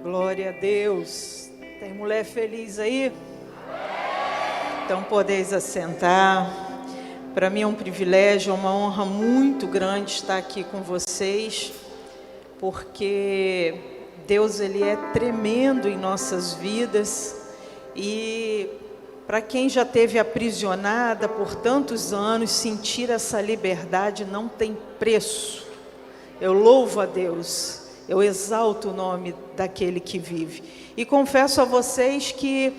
Glória a Deus. Tem mulher feliz aí? Então podeis assentar. Para mim é um privilégio, é uma honra muito grande estar aqui com vocês, porque Deus ele é tremendo em nossas vidas. E para quem já esteve aprisionada por tantos anos, sentir essa liberdade não tem preço. Eu louvo a Deus, eu exalto o nome daquele que vive. E confesso a vocês que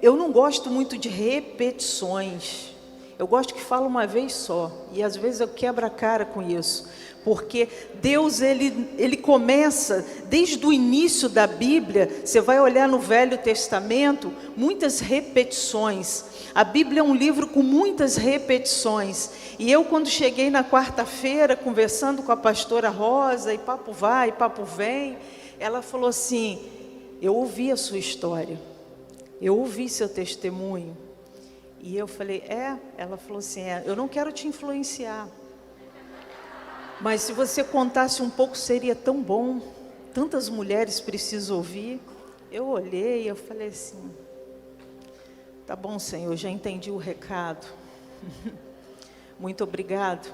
eu não gosto muito de repetições. Eu gosto que fala uma vez só. E às vezes eu quebro a cara com isso. Porque Deus, ele começa, desde o início da Bíblia, você vai olhar no Velho Testamento, muitas repetições. A Bíblia é um livro com muitas repetições. E eu, quando cheguei na quarta-feira, conversando com a pastora Rosa, e papo vai, e papo vem, ela falou assim, eu ouvi a sua história, eu ouvi seu testemunho. E eu falei, Ela falou assim, eu não quero te influenciar. Mas se você contasse um pouco, seria tão bom. Tantas mulheres precisam ouvir. Eu olhei e eu falei assim, tá bom, Senhor, já entendi o recado. Muito obrigado.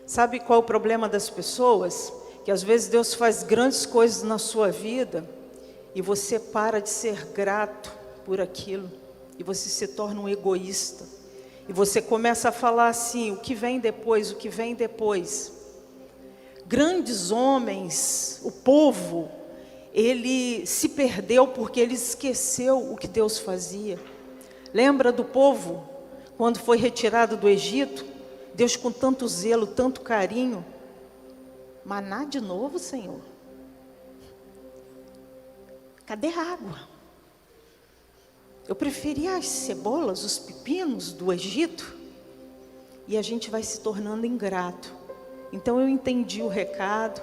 Sabe qual é o problema das pessoas? Que às vezes Deus faz grandes coisas na sua vida e você para de ser grato por aquilo. E você se torna um egoísta. E você começa a falar assim, o que vem depois, o que vem depois. Grandes homens, o povo, ele se perdeu porque ele esqueceu o que Deus fazia. Lembra do povo, quando foi retirado do Egito? Deus com tanto zelo, tanto carinho. Maná de novo, Senhor? Cadê a água? Eu preferia as cebolas, os pepinos do Egito. E a gente vai se tornando ingrato. Então eu entendi o recado.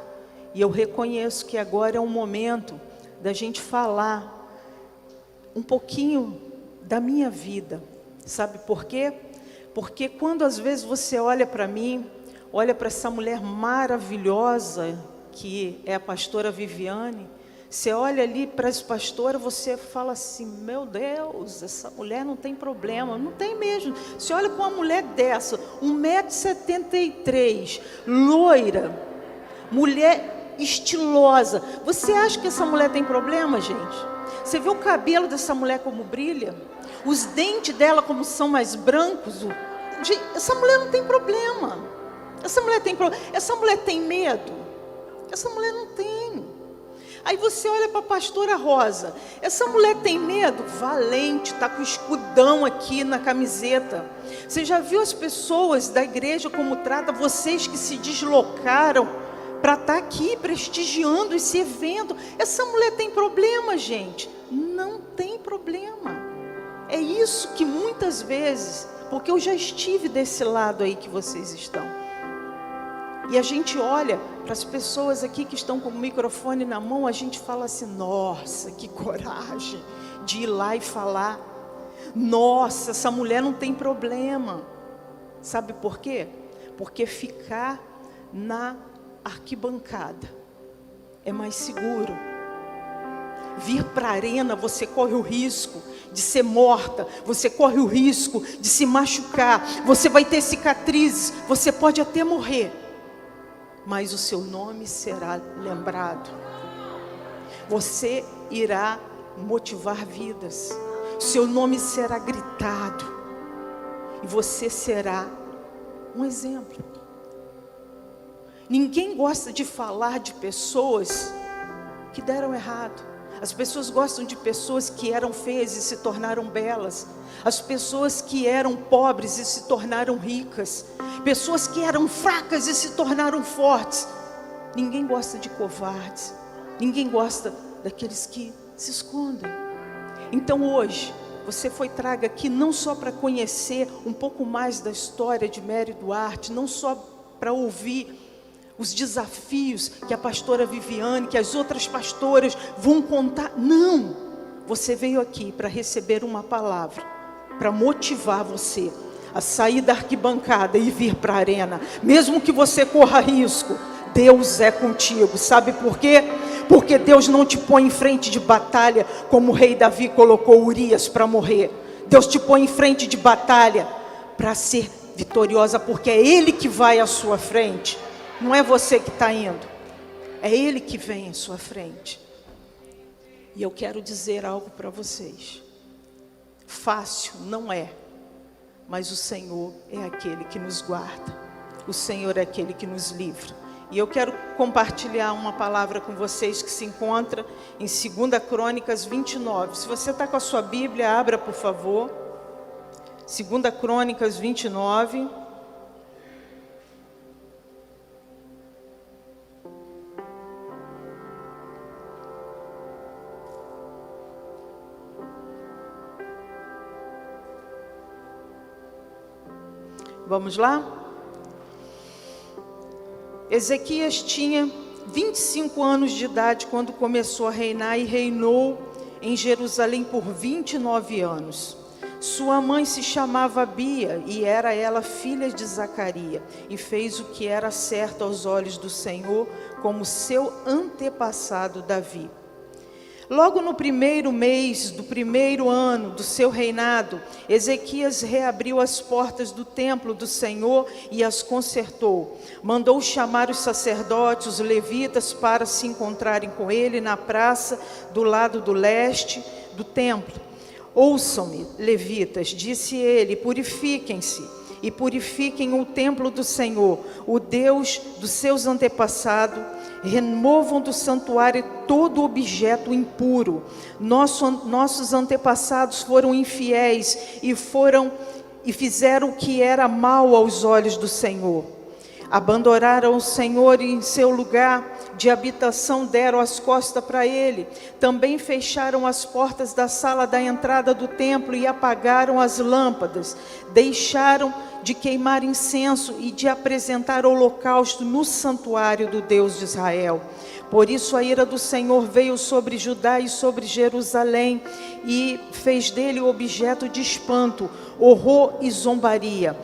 E eu reconheço que agora é um momento da gente falar um pouquinho da minha vida. Sabe por quê? Porque quando às vezes você olha para mim, olha para essa mulher maravilhosa que é a pastora Viviane, você olha ali para as pastoras, você fala assim, meu Deus, essa mulher não tem problema. Não tem mesmo. Você olha para uma mulher dessa, 1,73 m, loira, mulher estilosa. Você acha que essa mulher tem problema, gente? Você vê o cabelo dessa mulher como brilha? Os dentes dela como são mais brancos? Gente, essa mulher não tem problema. Essa mulher tem problema. Essa mulher tem medo? Essa mulher não tem. Aí você olha para a pastora Rosa, essa mulher tem medo? Valente, está com o escudão aqui na camiseta. Você já viu as pessoas da igreja como trata vocês que se deslocaram para estar aqui prestigiando esse evento? Essa mulher tem problema, gente? Não tem problema. É isso que muitas vezes, porque eu já estive desse lado aí que vocês estão. E a gente olha para as pessoas aqui que estão com o microfone na mão, a gente fala assim, nossa, que coragem de ir lá e falar. Nossa, essa mulher não tem problema. Sabe por quê? Porque ficar na arquibancada é mais seguro. Vir para a arena, você corre o risco de ser morta, você corre o risco de se machucar, você vai ter cicatrizes, você pode até morrer. Mas o seu nome será lembrado. Você irá motivar vidas. Seu nome será gritado. E você será um exemplo. Ninguém gosta de falar de pessoas que deram errado. As pessoas gostam de pessoas que eram feias e se tornaram belas. As pessoas que eram pobres e se tornaram ricas. Pessoas que eram fracas e se tornaram fortes. Ninguém gosta de covardes. Ninguém gosta daqueles que se escondem. Então hoje, você foi traga aqui não só para conhecer um pouco mais da história de Mary Duarte, não só para ouvir os desafios que a pastora Viviane, que as outras pastoras vão contar. Não! Você veio aqui para receber uma palavra, para motivar você a sair da arquibancada e vir para a arena. Mesmo que você corra risco, Deus é contigo. Sabe por quê? Porque Deus não te põe em frente de batalha como o rei Davi colocou Urias para morrer. Deus te põe em frente de batalha para ser vitoriosa, porque é Ele que vai à sua frente. Não é você que está indo, é Ele que vem à sua frente. E eu quero dizer algo para vocês. Fácil não é, mas o Senhor é aquele que nos guarda. O Senhor é aquele que nos livra. E eu quero compartilhar uma palavra com vocês que se encontra em 2 Crônicas 29. Se você está com a sua Bíblia, abra por favor. 2 Crônicas 29. Vamos lá? Ezequias tinha 25 anos de idade quando começou a reinar e reinou em Jerusalém por 29 anos. Sua mãe se chamava Abia e era ela filha de Zacarias, e fez o que era certo aos olhos do Senhor, como seu antepassado Davi. Logo no primeiro mês do primeiro ano do seu reinado, Ezequias reabriu as portas do templo do Senhor e as consertou. Mandou chamar os sacerdotes, os levitas, para se encontrarem com ele na praça do lado do leste do templo. Ouçam-me, levitas, disse ele, purifiquem-se e purifiquem o templo do Senhor, o Deus dos seus antepassados. Removam do santuário todo objeto impuro. Nossos antepassados foram infiéis e fizeram o que era mal aos olhos do Senhor. Abandonaram o Senhor e em seu lugar de habitação deram as costas para ele. Também fecharam as portas da sala da entrada do templo e apagaram as lâmpadas. Deixaram de queimar incenso e de apresentar holocausto no santuário do Deus de Israel. Por isso a ira do Senhor veio sobre Judá e sobre Jerusalém e fez dele objeto de espanto, horror e zombaria.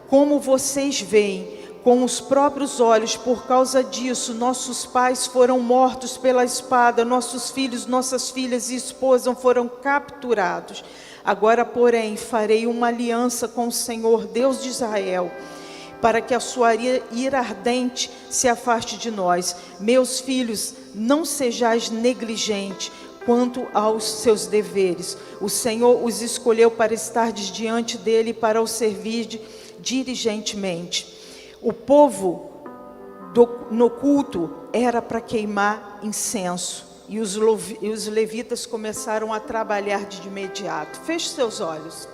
Como vocês veem com os próprios olhos, por causa disso, nossos pais foram mortos pela espada, nossos filhos, nossas filhas e esposas foram capturados. Agora, porém, farei uma aliança com o Senhor, Deus de Israel, para que a sua ira ardente se afaste de nós. Meus filhos, não sejais negligentes quanto aos seus deveres. O Senhor os escolheu para estar diante dele e para o servir diligentemente. O povo no culto era para queimar incenso. E os levitas começaram a trabalhar de imediato. Feche seus olhos.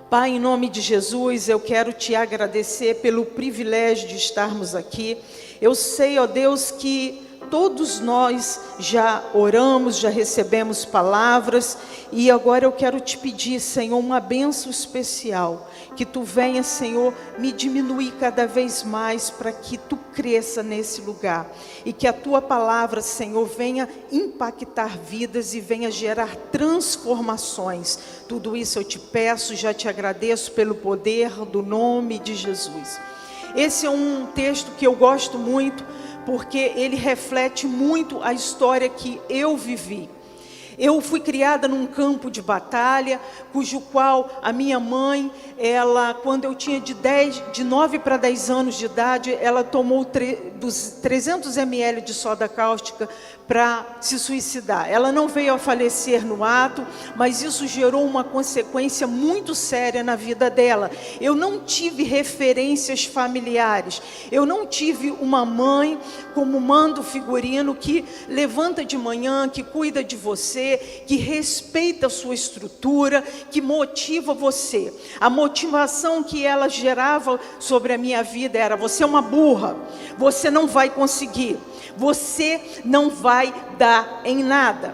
Pai, em nome de Jesus, eu quero te agradecer pelo privilégio de estarmos aqui. Eu sei, ó Deus, que todos nós já oramos, já recebemos palavras, e agora eu quero te pedir, Senhor, uma bênção especial, que tu venha, Senhor, me diminuir cada vez mais, para que tu cresça nesse lugar, e que a tua palavra, Senhor, venha impactar vidas e venha gerar transformações. Tudo isso eu te peço, já te agradeço pelo poder do nome de Jesus. Esse é um texto que eu gosto muito, porque ele reflete muito a história que eu vivi. Eu fui criada num campo de batalha, cujo qual a minha mãe, quando eu tinha de 9 para 10 anos de idade, ela tomou 300 ml de soda cáustica para se suicidar. Ela não veio a falecer no ato, mas isso gerou uma consequência muito séria na vida dela. Eu não tive referências familiares. Eu não tive uma mãe como mando figurino que levanta de manhã, que cuida de você, que respeita a sua estrutura, que motiva você. A motivação que ela gerava sobre a minha vida era: você é uma burra, você não vai conseguir, você não vai dar em nada.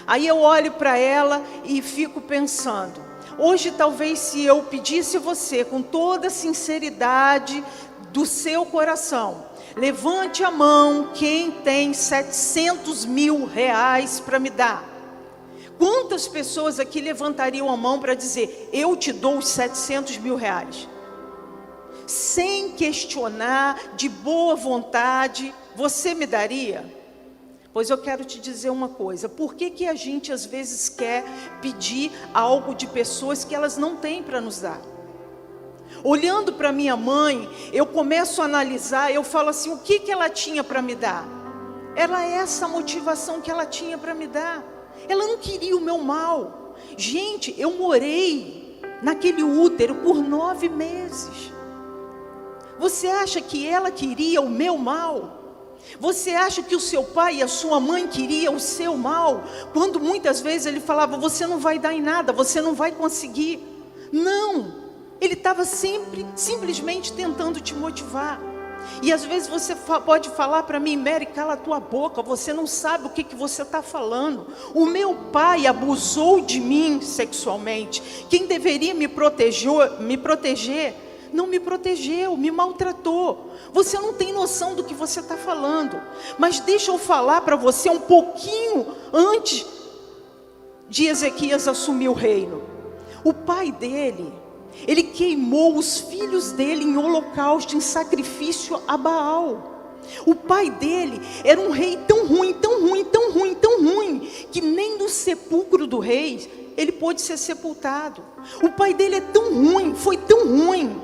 Aí eu olho para ela e fico pensando, hoje talvez se eu pedisse você com toda a sinceridade do seu coração, levante a mão quem tem 700 mil reais para me dar. Quantas pessoas aqui levantariam a mão para dizer: eu te dou os 700 mil reais? sem questionar, de boa vontade, você me daria? Pois eu quero te dizer uma coisa: por que a gente às vezes quer pedir algo de pessoas que elas não têm para nos dar? Olhando para minha mãe, eu começo a analisar, eu falo assim, o que ela tinha para me dar? Era essa a motivação que ela tinha para me dar. Ela não queria o meu mal. Gente, eu morei naquele útero por 9 meses. Você acha que ela queria o meu mal? Você acha que o seu pai e a sua mãe queriam o seu mal? Quando muitas vezes ele falava, você não vai dar em nada, você não vai conseguir. Não, ele estava simplesmente tentando te motivar. E às vezes você pode falar para mim, Mary, cala a tua boca, você não sabe o que você está falando. O meu pai abusou de mim sexualmente. Quem deveria me proteger, não me protegeu, me maltratou. Você não tem noção do que você está falando. Mas deixa eu falar para você um pouquinho antes de Ezequias assumir o reino. O pai dele, ele queimou os filhos dele em holocausto, em sacrifício a Baal. O pai dele era um rei tão ruim, que nem no sepulcro do rei ele pôde ser sepultado. O pai dele é tão ruim, foi tão ruim,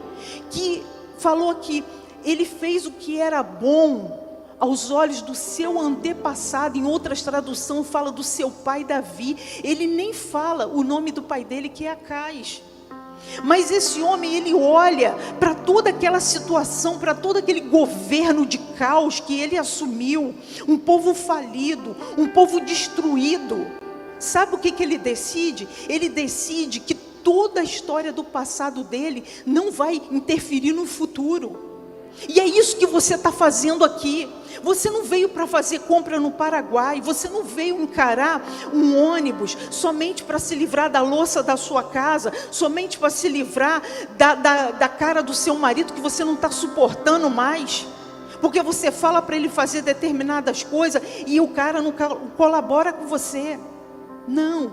que falou que ele fez o que era bom aos olhos do seu antepassado. Em outras traduções fala do seu pai Davi. Ele nem fala o nome do pai dele, que é Acais. Mas esse homem, ele olha para toda aquela situação, para todo aquele governo de caos que ele assumiu, um povo falido, um povo destruído. Sabe o que ele decide? Ele decide que toda a história do passado dele não vai interferir no futuro. E é isso que você está fazendo aqui. Você não veio para fazer compra no Paraguai. Você não veio encarar um ônibus somente para se livrar da louça da sua casa, somente para se livrar da cara do seu marido que você não está suportando mais, porque você fala para ele fazer determinadas coisas e o cara não colabora com você. Não,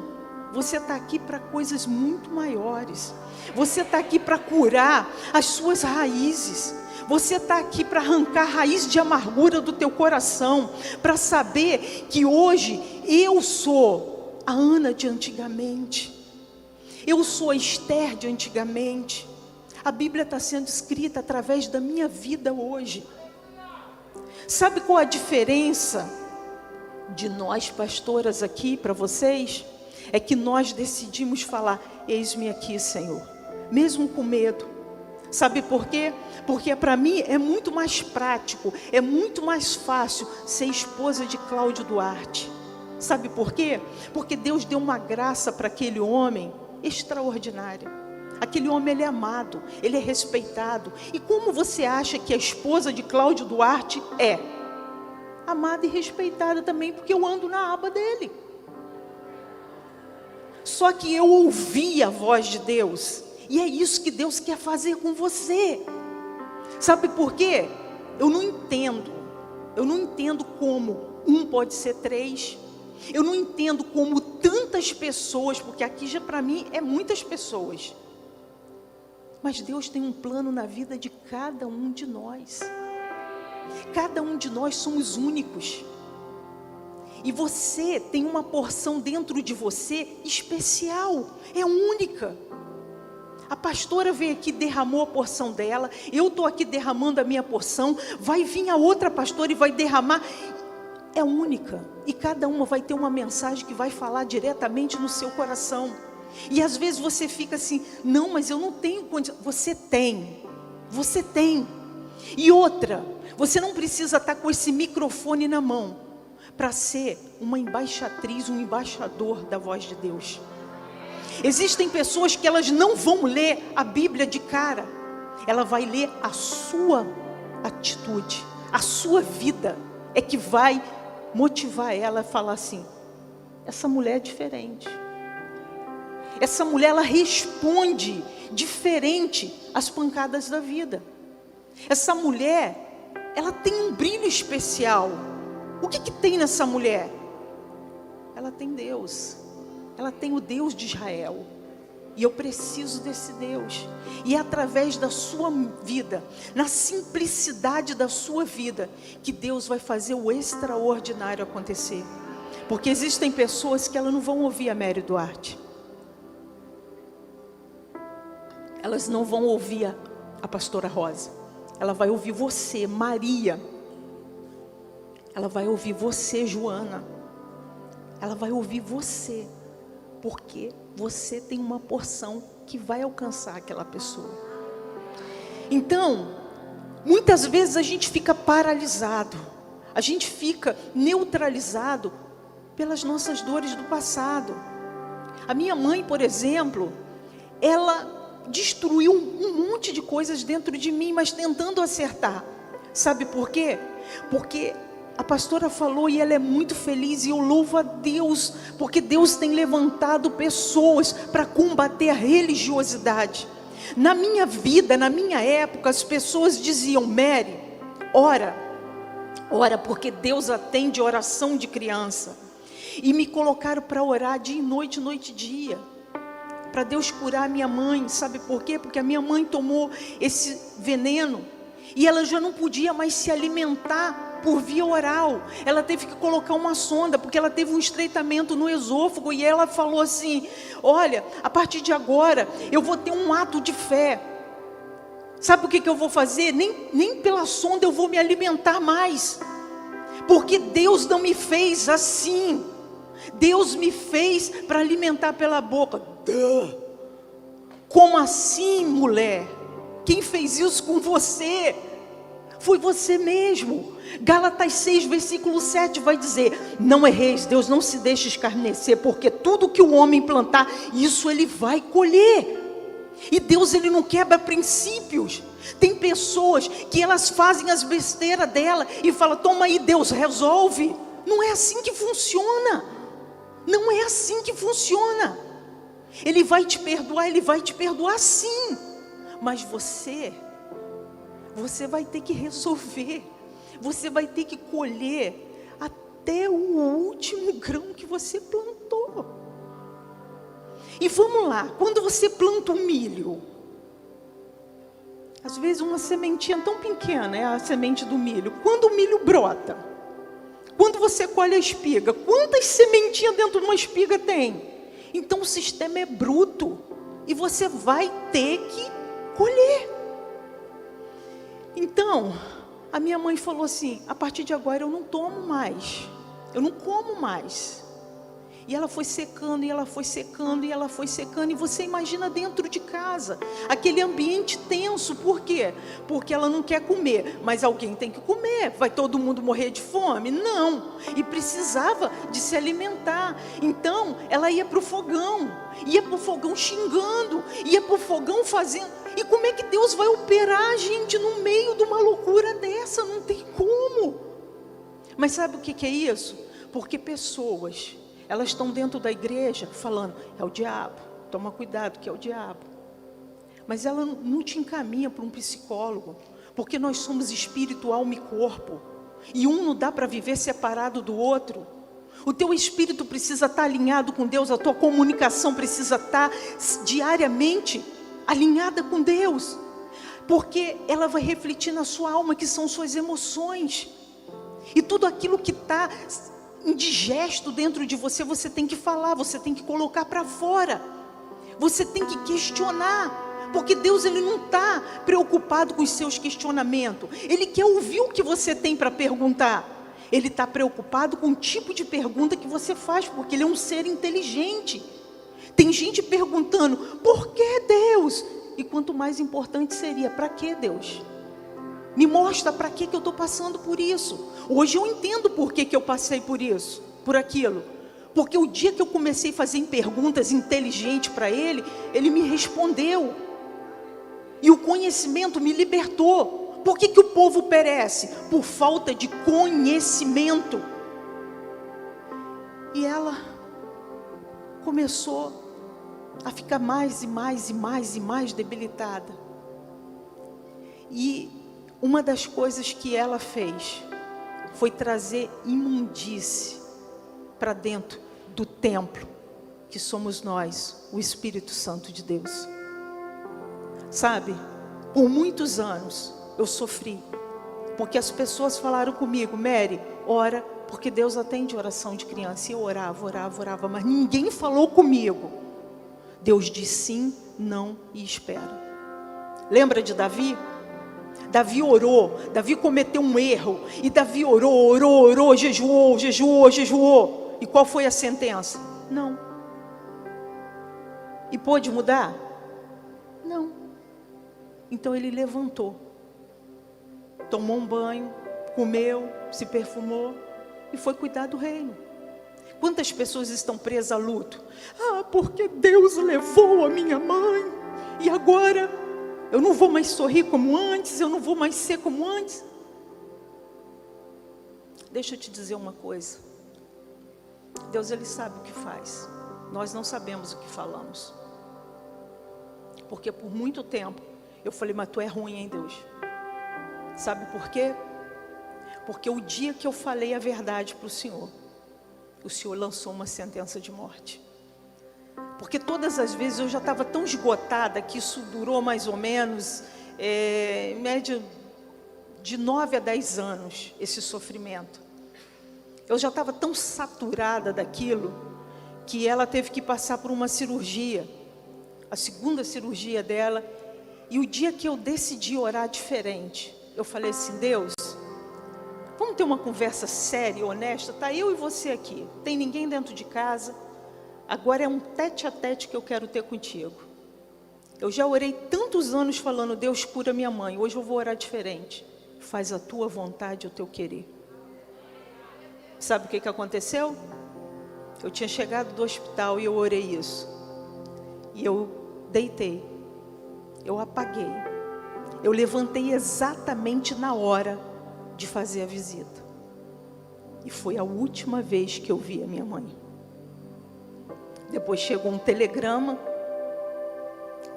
você está aqui para coisas muito maiores. Você está aqui para curar as suas raízes. Você está aqui para arrancar a raiz de amargura do teu coração, para saber que hoje eu sou a Ana de antigamente, eu sou a Esther de antigamente. A Bíblia está sendo escrita através da minha vida hoje. Sabe qual a diferença de nós pastoras aqui para vocês? É que nós decidimos falar, eis-me aqui, Senhor, mesmo com medo. Sabe por quê? Porque para mim é muito mais prático, é muito mais fácil ser esposa de Cláudio Duarte. Sabe por quê? Porque Deus deu uma graça para aquele homem extraordinária. Aquele homem, ele é amado, ele é respeitado. E como você acha que a esposa de Cláudio Duarte é? Amada e respeitada também, porque eu ando na aba dele. Só que eu ouvi a voz de Deus. E é isso que Deus quer fazer com você. Sabe por quê? Eu não entendo como um pode ser 3. Eu não entendo como tantas pessoas, porque aqui já para mim é muitas pessoas. Mas Deus tem um plano na vida de cada um de nós. Cada um de nós somos únicos. E você tem uma porção dentro de você especial, é única. A pastora veio aqui, derramou a porção dela, eu estou aqui derramando a minha porção, vai vir a outra pastora e vai derramar. É única, e cada uma vai ter uma mensagem que vai falar diretamente no seu coração. E às vezes você fica assim, não, mas eu não tenho condição. Você tem. E outra, você não precisa estar com esse microfone na mão para ser uma embaixatriz, um embaixador da voz de Deus. Existem pessoas que elas não vão ler a Bíblia de cara. Ela vai ler a sua atitude, a sua vida é que vai motivar ela a falar assim, essa mulher é diferente. Essa mulher, ela responde diferente às pancadas da vida. Essa mulher, ela tem um brilho especial. O que tem nessa mulher? Ela tem Deus. Ela tem o Deus de Israel. E eu preciso desse Deus. E é através da sua vida, na simplicidade da sua vida, que Deus vai fazer o extraordinário acontecer. Porque existem pessoas que elas não vão ouvir a Mary Duarte. Elas não vão ouvir a pastora Rosa. Ela vai ouvir você, Maria. Ela vai ouvir você, Joana. Ela vai ouvir você. Porque você tem uma porção que vai alcançar aquela pessoa. Então, muitas vezes a gente fica paralisado. A gente fica neutralizado pelas nossas dores do passado. A minha mãe, por exemplo, ela destruiu um monte de coisas dentro de mim, mas tentando acertar. Sabe por quê? Porque a pastora falou e ela é muito feliz, e eu louvo a Deus, porque Deus tem levantado pessoas para combater a religiosidade. Na minha vida, na minha época, as pessoas diziam: Mary, ora, porque Deus atende oração de criança. E me colocaram para orar dia e noite, noite e dia, para Deus curar a minha mãe. Sabe por quê? Porque a minha mãe tomou esse veneno, e ela já não podia mais se alimentar por via oral. Ela teve que colocar uma sonda, porque ela teve um estreitamento no esôfago, e ela falou assim: olha, a partir de agora, eu vou ter um ato de fé. Sabe o que eu vou fazer? Nem pela sonda eu vou me alimentar mais, porque Deus não me fez assim. Deus me fez para alimentar pela boca. Como assim, mulher? Quem fez isso com você? Foi você mesmo. Gálatas 6, versículo 7 vai dizer: não erreis, Deus não se deixa escarnecer, porque tudo que o homem plantar, isso ele vai colher. E Deus, ele não quebra princípios. Tem pessoas que elas fazem as besteiras dela e falam: toma aí, Deus, resolve. Não é assim que funciona. Não é assim que funciona. Ele vai te perdoar sim, mas você vai ter que resolver. Você vai ter que colher até o último grão que você plantou. E vamos lá, quando você planta um milho, às vezes uma sementinha tão pequena é a semente do milho. Quando o milho brota, quando você colhe a espiga, quantas sementinhas dentro de uma espiga tem? Então o sistema é bruto e você vai ter que colher. Então, a minha mãe falou assim: a partir de agora eu não tomo mais, eu não como mais. E ela foi secando, e ela foi secando, e ela foi secando. E você imagina dentro de casa, aquele ambiente tenso. Por quê? Porque ela não quer comer, mas alguém tem que comer. Vai todo mundo morrer de fome? Não. E precisava de se alimentar. Então, ela ia para o fogão. Ia para o fogão xingando. Ia para o fogão fazendo. E como é que Deus vai operar a gente no meio de uma loucura dessa? Não tem como. Mas sabe o que é isso? Porque pessoas, elas estão dentro da igreja falando: é o diabo, toma cuidado que é o diabo. Mas ela não te encaminha para um psicólogo, porque nós somos espírito, alma e corpo. E um não dá para viver separado do outro. O teu espírito precisa estar alinhado com Deus, a tua comunicação precisa estar diariamente alinhada com Deus. Porque ela vai refletir na sua alma, que são suas emoções. E tudo aquilo que está indigesto dentro de você, você tem que falar, você tem que colocar para fora. Você tem que questionar, porque Deus, ele não está preocupado com os seus questionamentos. Ele quer ouvir o que você tem para perguntar. Ele está preocupado com o tipo de pergunta que você faz, porque ele é um ser inteligente. Tem gente perguntando: por que Deus? E quanto mais importante seria: para que Deus? Me mostra para que eu estou passando por isso. Hoje eu entendo por que eu passei por isso, por aquilo. Porque o dia que eu comecei a fazer perguntas inteligentes para Ele, Ele me respondeu. E o conhecimento me libertou. Por que o povo perece? Por falta de conhecimento. E ela começou a ficar mais e mais debilitada. E uma das coisas que ela fez foi trazer imundície para dentro do templo. que somos nós, o Espírito Santo de Deus. Sabe, por muitos anos eu sofri, porque as pessoas falaram comigo: Mary, ora, porque Deus atende oração de criança. E eu orava, mas ninguém falou comigo. Deus diz sim, não e espera. Lembra de Davi? Davi orou, Davi cometeu um erro, e Davi orou, jejuou. E qual foi a sentença? Não. E pôde mudar? Não. Então ele levantou, tomou um banho, comeu, se perfumou e foi cuidar do reino. Quantas pessoas estão presas a luto? Ah, porque Deus levou a minha mãe, e agora eu não vou mais sorrir como antes, eu não vou mais ser como antes. Deixa eu te dizer uma coisa. Deus, Ele sabe o que faz. Nós não sabemos o que falamos. Porque por muito tempo eu falei: mas tu é ruim, hein, Deus? Sabe por quê? Porque o dia que eu falei a verdade para o Senhor lançou uma sentença de morte. Porque todas as vezes eu já estava tão esgotada que isso durou mais ou menos, em média, de 9 a 10 anos, esse sofrimento. Eu já estava tão saturada daquilo, que ela teve que passar por uma cirurgia, a segunda cirurgia dela. E o dia que eu decidi orar diferente, eu falei assim: Deus, vamos ter uma conversa séria, honesta, tá eu e você aqui, tem ninguém dentro de casa, agora é um tete a tete que eu quero ter contigo. Eu já orei tantos anos falando: Deus, cura minha mãe, hoje eu vou orar diferente, faz a tua vontade, o teu querer. Sabe o que aconteceu? Eu tinha chegado do hospital e eu orei isso, e eu deitei, eu apaguei, eu levantei exatamente na hora de fazer a visita, e foi a última vez que eu vi a minha mãe. Depois chegou um telegrama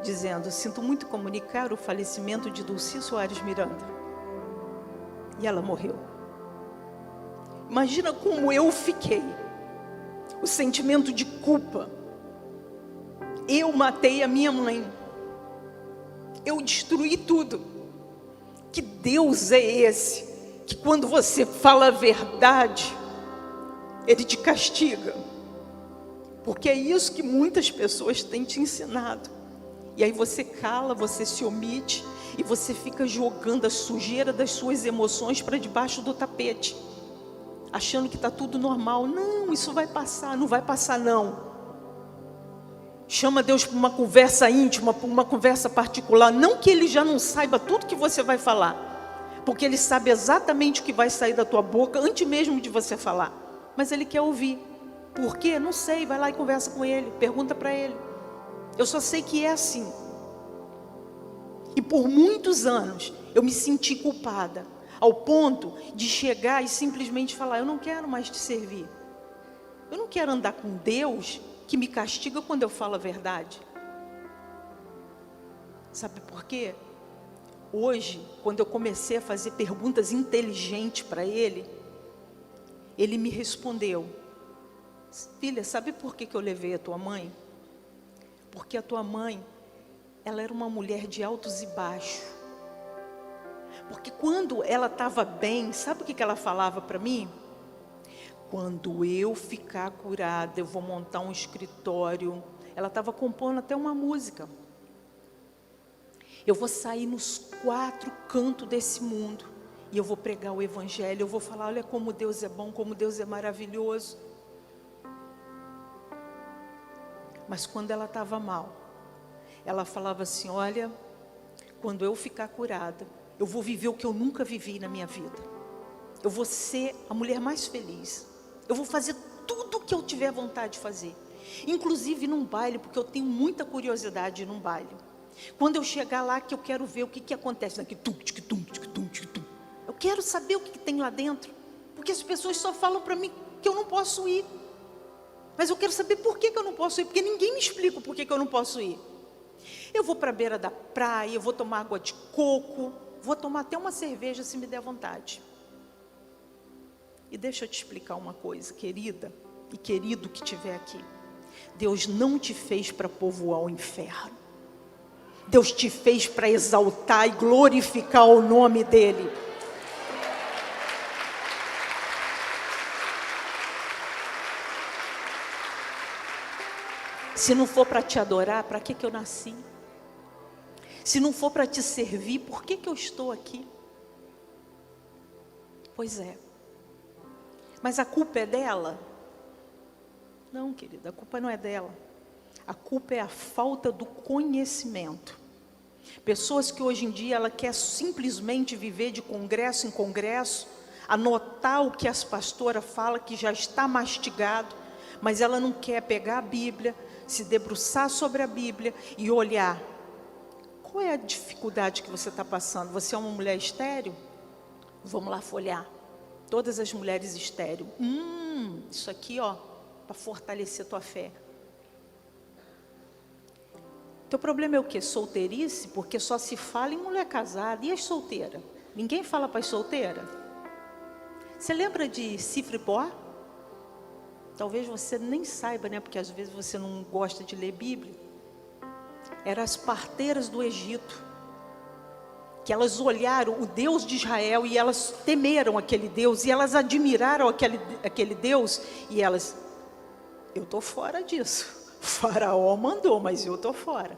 dizendo: sinto muito comunicar o falecimento de Dulci Soares Miranda, e ela morreu. Imagina como eu fiquei, o sentimento de culpa. Eu matei a minha mãe, eu destruí tudo. Que Deus é esse, que quando você fala a verdade, Ele te castiga? Porque é isso que muitas pessoas têm te ensinado. E aí você cala, você se omite, e você fica jogando a sujeira das suas emoções para debaixo do tapete, achando que está tudo normal. Não, isso vai passar. Não vai passar, não. Chama Deus para uma conversa íntima, para uma conversa particular. Não que Ele já não saiba tudo que você vai falar, porque Ele sabe exatamente o que vai sair da tua boca antes mesmo de você falar. Mas Ele quer ouvir. Por quê? Não sei. Vai lá e conversa com Ele, pergunta para Ele. Eu só sei que é assim. E por muitos anos eu me senti culpada, ao ponto de chegar e simplesmente falar: eu não quero mais te servir. Eu não quero andar com Deus que me castiga quando eu falo a verdade. Sabe por quê? Hoje, quando eu comecei a fazer perguntas inteligentes para Ele, Ele me respondeu: filha, sabe por que eu levei a tua mãe? Porque a tua mãe, ela era uma mulher de altos e baixos. Porque quando ela estava bem, sabe o que ela falava para mim? Quando eu ficar curada, eu vou montar um escritório. Ela estava compondo até uma música. Eu vou sair nos 4 cantos desse mundo, e eu vou pregar o Evangelho. Eu vou falar: olha como Deus é bom, como Deus é maravilhoso. Mas quando ela estava mal, ela falava assim: olha, quando eu ficar curada, eu vou viver o que eu nunca vivi na minha vida. Eu vou ser a mulher mais feliz. Eu vou fazer tudo o que eu tiver vontade de fazer. Inclusive num baile, porque eu tenho muita curiosidade num baile. Quando eu chegar lá, que eu quero ver o que acontece aqui. Eu quero saber o que tem lá dentro. Porque as pessoas só falam para mim que eu não posso ir. Mas eu quero saber por que eu não posso ir. Porque ninguém me explica por que eu não posso ir. Eu vou para a beira da praia, eu vou tomar água de coco, vou tomar até uma cerveja se me der vontade. E deixa eu te explicar uma coisa, querida e querido que estiver aqui. Deus não te fez para povoar o inferno. Deus te fez para exaltar e glorificar o nome dEle. Se não for para te adorar, para que eu nasci? Se não for para te servir, por que eu estou aqui? Pois é. Mas a culpa é dela? Não, querida, a culpa não é dela. A culpa é a falta do conhecimento. Pessoas que hoje em dia ela quer simplesmente viver de congresso em congresso, anotar o que as pastoras falam que já está mastigado, mas ela não quer pegar a Bíblia, se debruçar sobre a Bíblia e olhar. Qual é a dificuldade que você está passando? Você é uma mulher estéril? Vamos lá folhear. Todas as mulheres estéril. Isso aqui, ó, para fortalecer tua fé. Teu problema é o quê? Solteirice? Porque só se fala em mulher casada. E as solteiras? Ninguém fala para as solteiras? Você lembra de Cifra e Pó? Talvez você nem saiba, né? Porque às vezes você não gosta de ler Bíblia. Eram as parteiras do Egito. Que elas olharam o Deus de Israel e elas temeram aquele Deus. E elas admiraram aquele Deus. E elas, eu estou fora disso. O faraó mandou, mas eu estou fora.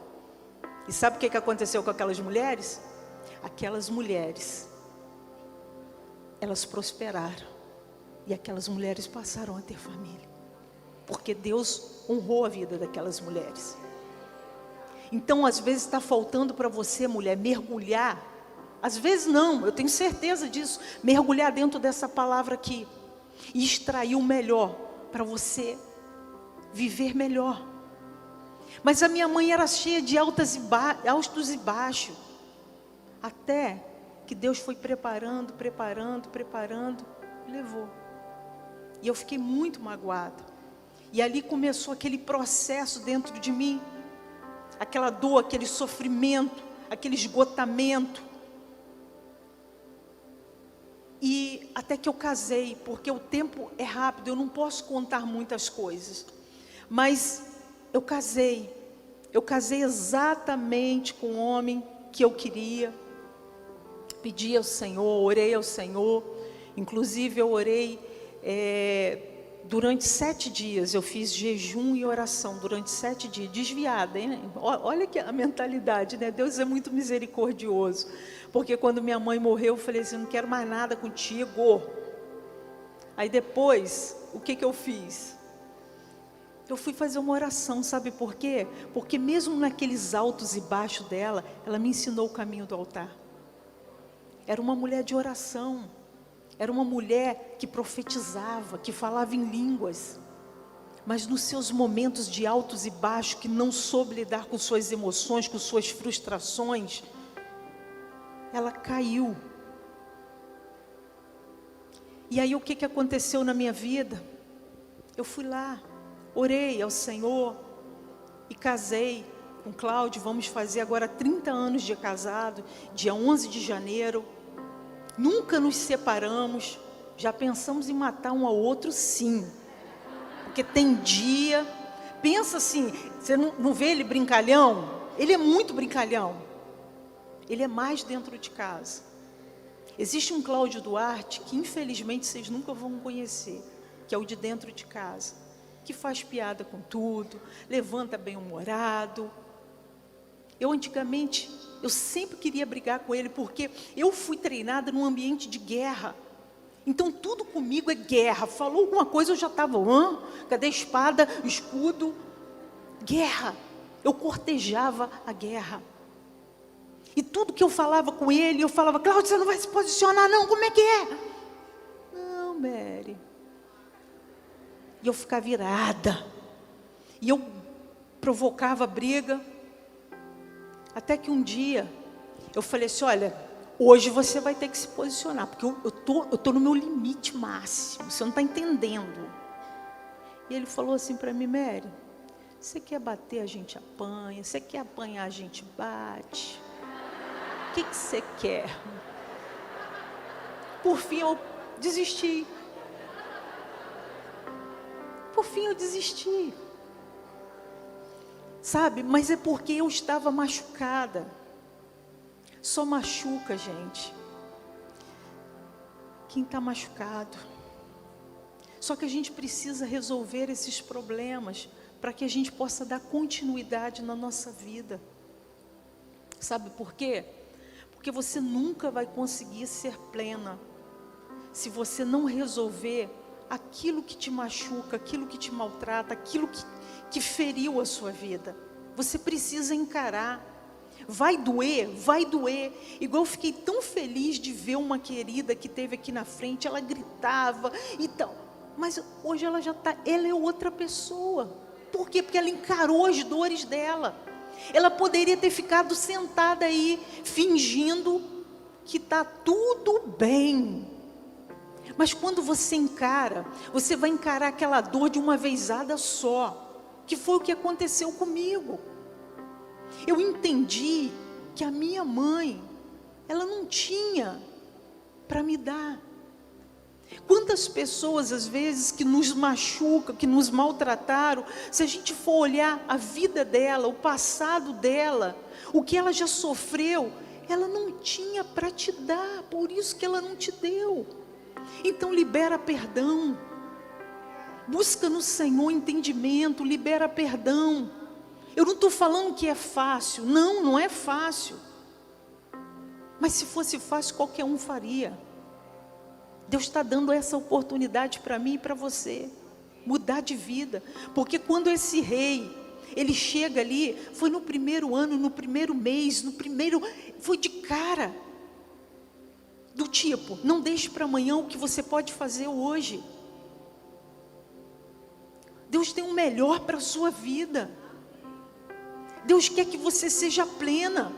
E sabe o que aconteceu com aquelas mulheres? Aquelas mulheres, elas prosperaram. E aquelas mulheres passaram a ter família. Porque Deus honrou a vida daquelas mulheres. Então, às vezes está faltando para você, mulher, mergulhar. Às vezes não, eu tenho certeza disso. Mergulhar dentro dessa palavra aqui. E extrair o melhor para você viver melhor. Mas a minha mãe era cheia de altos e baixos. Até que Deus foi preparando, levou. E eu fiquei muito magoada. E ali começou aquele processo dentro de mim. Aquela dor, aquele sofrimento, aquele esgotamento. E até que eu casei, porque o tempo é rápido, eu não posso contar muitas coisas. Mas eu casei exatamente com o homem que eu queria. Pedi ao Senhor, orei ao Senhor. Inclusive eu orei durante 7 dias, eu fiz jejum e oração durante 7 dias, desviada, hein? Olha que a mentalidade, né? Deus é muito misericordioso, porque quando minha mãe morreu, eu falei assim, não quero mais nada contigo. Aí depois, o que eu fiz? Eu fui fazer uma oração, sabe por quê? Porque mesmo naqueles altos e baixos dela, ela me ensinou o caminho do altar. Era uma mulher de oração. Era uma mulher que profetizava, que falava em línguas. Mas nos seus momentos de altos e baixos, que não soube lidar com suas emoções, com suas frustrações, ela caiu. E aí o que aconteceu na minha vida? Eu fui lá, orei ao Senhor e casei com Cláudio. Vamos fazer agora 30 anos de casado, dia 11 de janeiro. Nunca nos separamos. Já pensamos em matar um ao outro, sim. Porque tem dia... Pensa assim, você não vê ele brincalhão? Ele é muito brincalhão. Ele é mais dentro de casa. Existe um Cláudio Duarte, que infelizmente vocês nunca vão conhecer, que é o de dentro de casa, que faz piada com tudo, levanta bem-humorado. Eu antigamente, eu sempre queria brigar com ele, porque eu fui treinada num ambiente de guerra. Então tudo comigo é guerra. Falou alguma coisa, eu já estava, cadê a espada, o escudo? Guerra. Eu cortejava a guerra. E tudo que eu falava com ele, eu falava, Cláudio, você não vai se posicionar não, como é que é? Não, Mary. E eu ficava virada. E eu provocava briga. Até que um dia, eu falei assim, olha, hoje você vai ter que se posicionar, porque eu tô no meu limite máximo, você não está entendendo. E ele falou assim para mim, Mary, você quer bater, a gente apanha, você quer apanhar, a gente bate. O que você quer? Por fim, eu desisti. sabe? Mas é porque eu estava machucada. Só machuca, gente, quem está machucado. Só que a gente precisa resolver esses problemas para que a gente possa dar continuidade na nossa vida. Sabe por quê? Porque você nunca vai conseguir ser plena se você não resolver aquilo que te machuca, aquilo que te maltrata, aquilo que feriu a sua vida. Você precisa encarar. Vai doer, vai doer. Igual eu fiquei tão feliz de ver uma querida que teve aqui na frente, ela gritava e tal. Mas hoje ela ela é outra pessoa. Por quê? Porque ela encarou as dores dela. Ela poderia ter ficado sentada aí, fingindo que está tudo bem. Mas quando você encara, você vai encarar aquela dor de uma vezada só. Que foi o que aconteceu comigo. Eu entendi que a minha mãe, ela não tinha para me dar. Quantas pessoas, às vezes, que nos machucam, que nos maltrataram, se a gente for olhar a vida dela, o passado dela, o que ela já sofreu, ela não tinha para te dar, por isso que ela não te deu. Então libera perdão, busca no Senhor entendimento, libera perdão. Eu não estou falando que é fácil, não é fácil. Mas se fosse fácil, qualquer um faria. Deus está dando essa oportunidade para mim e para você, mudar de vida. Porque quando esse rei, ele chega ali, foi no primeiro ano, no primeiro mês, foi de cara. Do tipo, não deixe para amanhã o que você pode fazer hoje. Deus tem o melhor para a sua vida. Deus quer que você seja plena.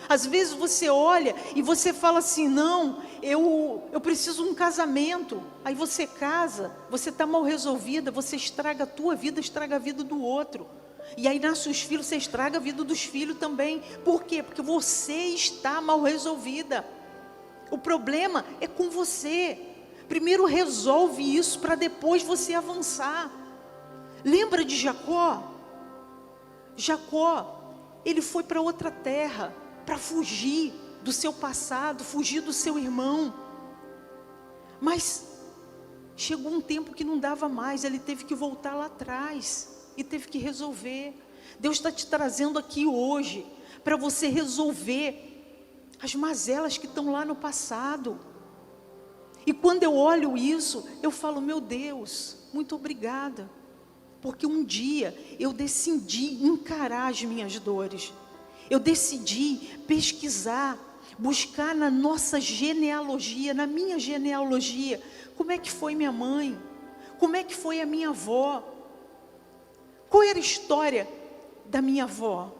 Às vezes você olha e você fala assim, não, eu preciso de um casamento. Aí você casa, você está mal resolvida, você estraga a tua vida, estraga a vida do outro. E aí nasce os filhos, você estraga a vida dos filhos também. Por quê? Porque você está mal resolvida. O problema é com você. Primeiro resolve isso para depois você avançar. Lembra de Jacó? Jacó, ele foi para outra terra, para fugir do seu passado, fugir do seu irmão. Mas chegou um tempo que não dava mais, ele teve que voltar lá atrás e teve que resolver. Deus está te trazendo aqui hoje para você resolver as mazelas que estão lá no passado. E quando eu olho isso, eu falo, meu Deus, muito obrigada. Porque um dia eu decidi encarar as minhas dores. Eu decidi pesquisar, buscar na nossa genealogia, na minha genealogia, como é que foi minha mãe, como é que foi a minha avó. Qual era a história da minha avó?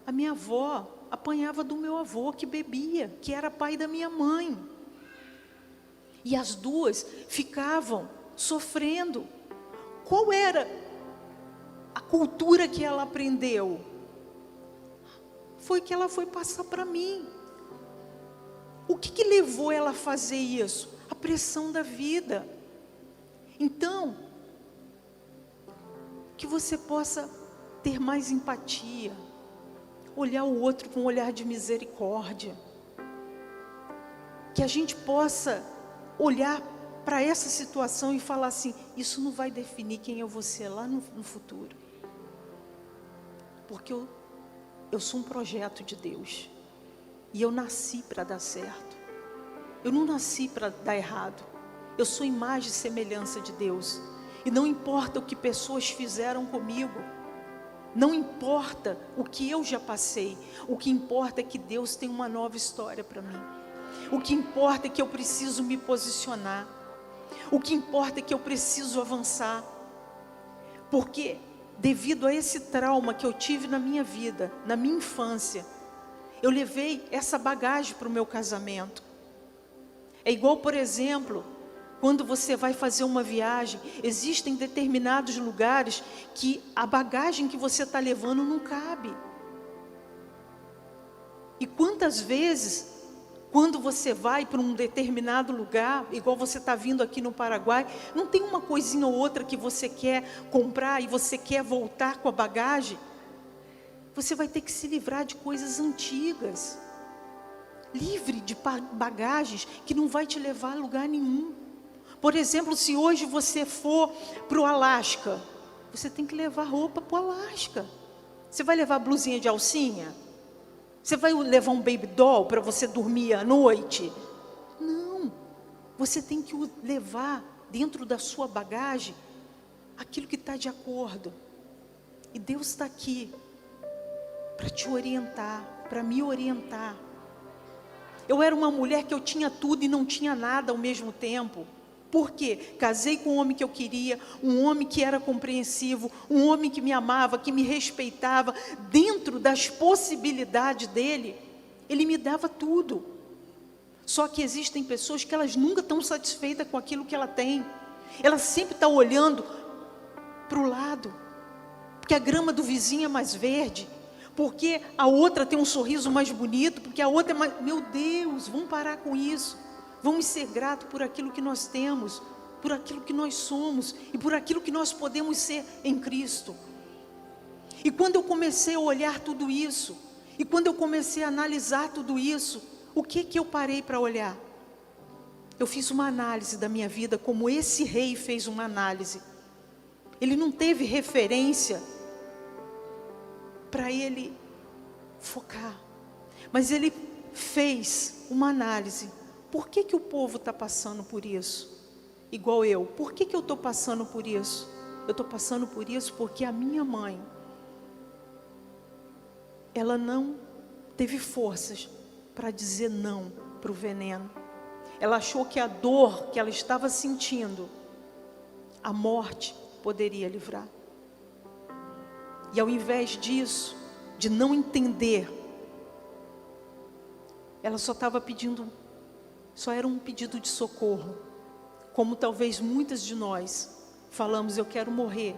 A minha avó apanhava do meu avô que bebia, que era pai da minha mãe. E as duas ficavam sofrendo. Qual era a cultura que ela aprendeu? Foi que ela foi passar para mim. O que levou ela a fazer isso? A pressão da vida. Então, que você possa ter mais empatia, olhar o outro com um olhar de misericórdia, que a gente possa olhar para essa situação e falar assim, isso não vai definir quem eu vou ser lá no futuro, porque eu sou um projeto de Deus, e eu nasci para dar certo, eu não nasci para dar errado, eu sou imagem e semelhança de Deus, e não importa o que pessoas fizeram comigo, não importa o que eu já passei, o que importa é que Deus tem uma nova história para mim, o que importa é que eu preciso me posicionar, o que importa é que eu preciso avançar, porque devido a esse trauma que eu tive na minha vida, na minha infância, eu levei essa bagagem para o meu casamento. É igual, por exemplo, quando você vai fazer uma viagem, existem determinados lugares que a bagagem que você está levando não cabe. E quantas vezes, quando você vai para um determinado lugar, igual você está vindo aqui no Paraguai, não tem uma coisinha ou outra que você quer comprar e você quer voltar com a bagagem? Você vai ter que se livrar de coisas antigas. Livre de bagagens que não vai te levar a lugar nenhum. Por exemplo, se hoje você for para o Alasca, você tem que levar roupa para o Alasca. Você vai levar blusinha de alcinha? Você vai levar um baby doll para você dormir à noite? Não. Você tem que levar dentro da sua bagagem aquilo que está de acordo. E Deus está aqui para te orientar, para me orientar. Eu era uma mulher que eu tinha tudo e não tinha nada ao mesmo tempo. Por quê? Casei com um homem que eu queria, um homem que era compreensivo, um homem que me amava, que me respeitava. Dentro das possibilidades dele, ele me dava tudo. Só que existem pessoas que elas nunca estão satisfeitas com aquilo que ela tem. Ela sempre está olhando para o lado, porque a grama do vizinho é mais verde, porque a outra tem um sorriso mais bonito, porque a outra é mais... Meu Deus, vamos parar com isso. Vamos ser gratos por aquilo que nós temos, por aquilo que nós somos e por aquilo que nós podemos ser em Cristo. E quando eu comecei a olhar tudo isso, e quando eu comecei a analisar tudo isso, o que eu parei para olhar? Eu fiz uma análise da minha vida, como esse rei fez uma análise. Ele não teve referência para ele focar, mas ele fez uma análise. Por que o povo está passando por isso? Igual eu. Por que eu estou passando por isso? Eu estou passando por isso porque a minha mãe, ela não teve forças para dizer não para o veneno. Ela achou que a dor que ela estava sentindo, a morte poderia livrar. E ao invés disso, de não entender, ela só estava pedindo, só era um pedido de socorro. Como talvez muitas de nós falamos, eu quero morrer.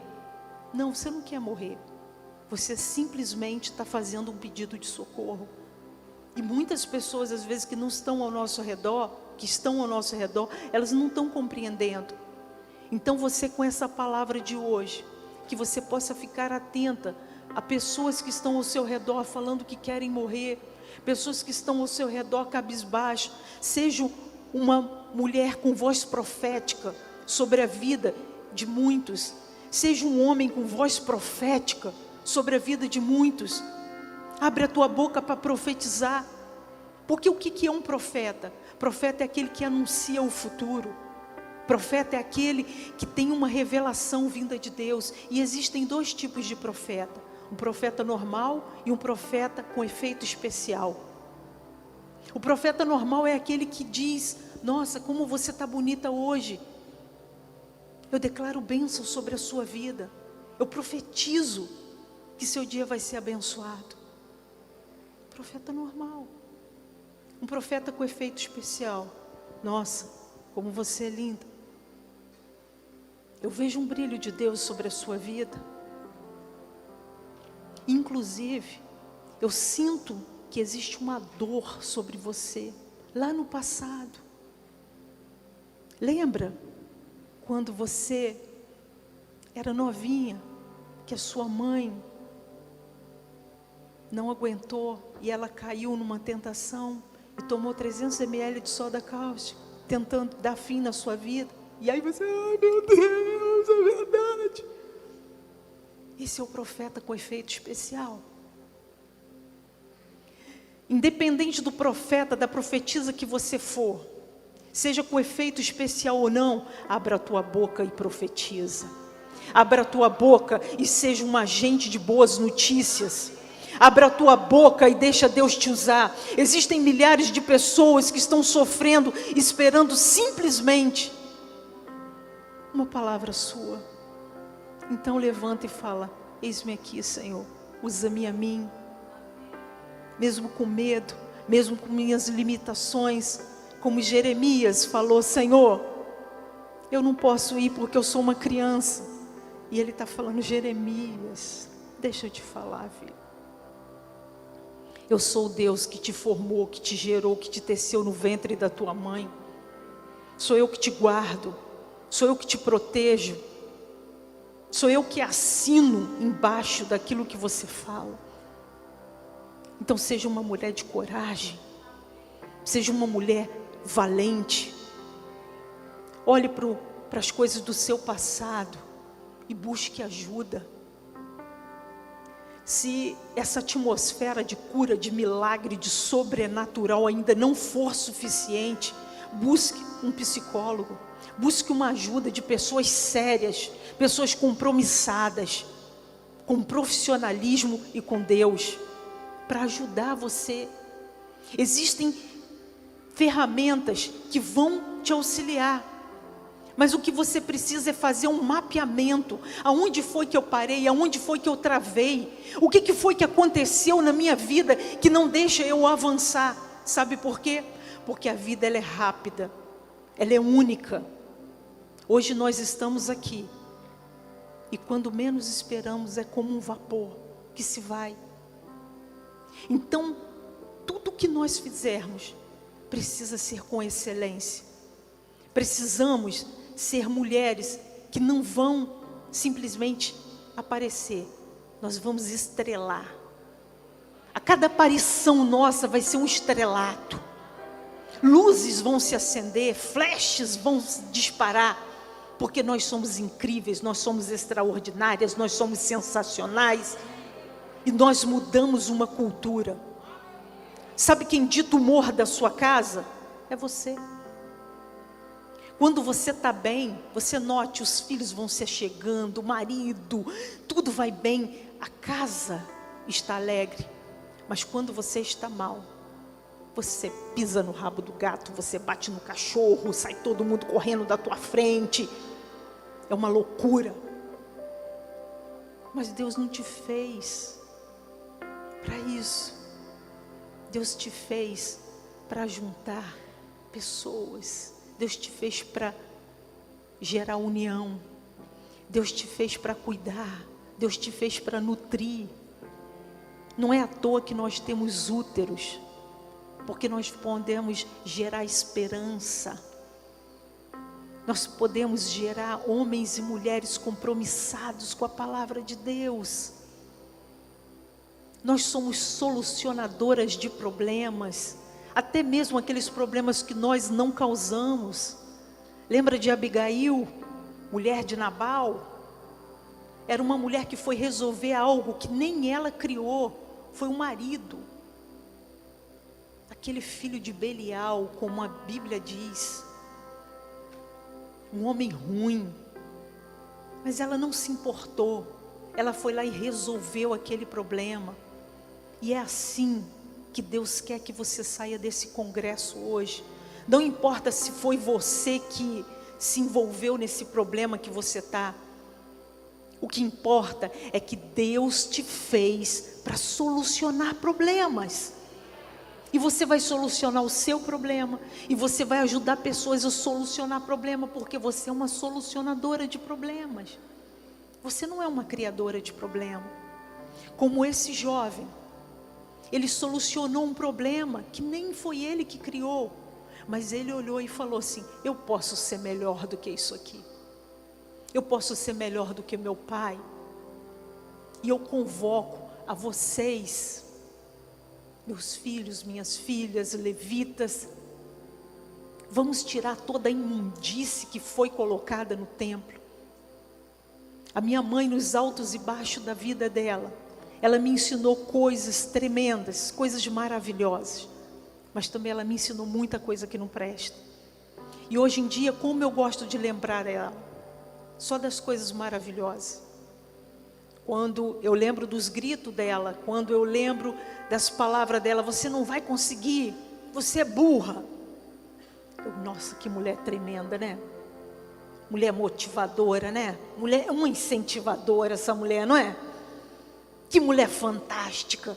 Não, você não quer morrer. Você simplesmente está fazendo um pedido de socorro. E muitas pessoas, às vezes, que não estão ao nosso redor, elas não estão compreendendo. Então você, com essa palavra de hoje, que você possa ficar atenta a pessoas que estão ao seu redor falando que querem morrer, pessoas que estão ao seu redor cabisbaixo. Seja uma mulher com voz profética sobre a vida de muitos, seja um homem com voz profética sobre a vida de muitos. Abre a tua boca para profetizar. Porque o que é um profeta? Profeta é aquele que anuncia o futuro. Profeta é aquele que tem uma revelação vinda de Deus. E existem dois tipos de profeta: um profeta normal e um profeta com efeito especial. O profeta normal é aquele que diz: nossa, como você está bonita hoje. Eu declaro bênção sobre a sua vida. Eu profetizo que seu dia vai ser abençoado. Profeta normal. Um profeta com efeito especial: nossa, como você é linda. Eu vejo um brilho de Deus sobre a sua vida. Inclusive, eu sinto que existe uma dor sobre você, lá no passado. Lembra quando você era novinha, que a sua mãe não aguentou e ela caiu numa tentação e tomou 300 ml de soda cáustica, tentando dar fim na sua vida? E aí você, ai meu Deus, é verdade. Esse é o profeta com efeito especial. Independente do profeta, da profetisa que você for, seja com efeito especial ou não, abra a tua boca e profetiza. Abra a tua boca e seja um agente de boas notícias. Abra a tua boca e deixa Deus te usar. Existem milhares de pessoas que estão sofrendo, esperando simplesmente uma palavra sua. Então levanta e fala: eis-me aqui, Senhor, usa-me a mim. Mesmo com medo, mesmo com minhas limitações, como Jeremias falou: Senhor, eu não posso ir porque eu sou uma criança. E ele está falando: Jeremias, deixa eu te falar, filho. Eu sou o Deus que te formou, que te gerou, que te teceu no ventre da tua mãe. Sou eu que te guardo, sou eu que te protejo, sou eu que assino embaixo daquilo que você fala. Então seja uma mulher de coragem, seja uma mulher valente. Olhe para as coisas do seu passado e busque ajuda. Se essa atmosfera de cura, de milagre, de sobrenatural ainda não for suficiente, busque um psicólogo, busque uma ajuda de pessoas sérias, pessoas compromissadas, com profissionalismo e com Deus, para ajudar você. Existem ferramentas que vão te auxiliar. Mas o que você precisa é fazer um mapeamento. Aonde foi que eu parei? Aonde foi que eu travei? O que foi que aconteceu na minha vida que não deixa eu avançar? Sabe por quê? Porque a vida ela é rápida, ela é única. Hoje nós estamos aqui e quando menos esperamos é como um vapor que se vai. Então, tudo que nós fizermos precisa ser com excelência. Precisamos ser mulheres que não vão simplesmente aparecer, nós vamos estrelar. A cada aparição nossa vai ser um estrelato. Luzes vão se acender, flashes vão disparar, porque nós somos incríveis, nós somos extraordinárias, nós somos sensacionais e nós mudamos uma cultura. Sabe quem dita o humor da sua casa? É você. Quando você está bem, você note, os filhos vão se chegando, o marido, tudo vai bem, a casa está alegre. Mas quando você está mal, você pisa no rabo do gato, você bate no cachorro, sai todo mundo correndo da tua frente. É uma loucura. Mas Deus não te fez para isso. Deus te fez para juntar pessoas. Deus te fez para gerar união. Deus te fez para cuidar. Deus te fez para nutrir. Não é à toa que nós temos úteros, porque nós podemos gerar esperança. Nós podemos gerar homens e mulheres compromissados com a palavra de Deus. Nós somos solucionadoras de problemas, até mesmo aqueles problemas que nós não causamos. Lembra de Abigail, mulher de Nabal? Era uma mulher que foi resolver algo que nem ela criou, foi o marido. Aquele filho de Belial, como a Bíblia diz, um homem ruim, mas ela não se importou, ela foi lá e resolveu aquele problema. E é assim que Deus quer que você saia desse congresso hoje. Não importa se foi você que se envolveu nesse problema que você está. O que importa é que Deus te fez para solucionar problemas. E você vai solucionar o seu problema. E você vai ajudar pessoas a solucionar problema, porque você é uma solucionadora de problemas. Você não é uma criadora de problema. Como esse jovem. Ele solucionou um problema que nem foi ele que criou, mas ele olhou e falou assim: eu posso ser melhor do que isso aqui, eu posso ser melhor do que meu pai. E eu convoco a vocês, meus filhos, minhas filhas, levitas, vamos tirar toda a imundície que foi colocada no templo. A minha mãe, nos altos e baixos da vida dela, ela me ensinou coisas tremendas, coisas maravilhosas. Mas também ela me ensinou muita coisa que não presta. E hoje em dia, como eu gosto de lembrar ela, só das coisas maravilhosas. Quando eu lembro dos gritos dela, quando eu lembro das palavras dela: você não vai conseguir, você é burra. Nossa, que mulher tremenda, né? Mulher motivadora, né? Mulher, uma incentivadora essa mulher, não é? Que mulher fantástica.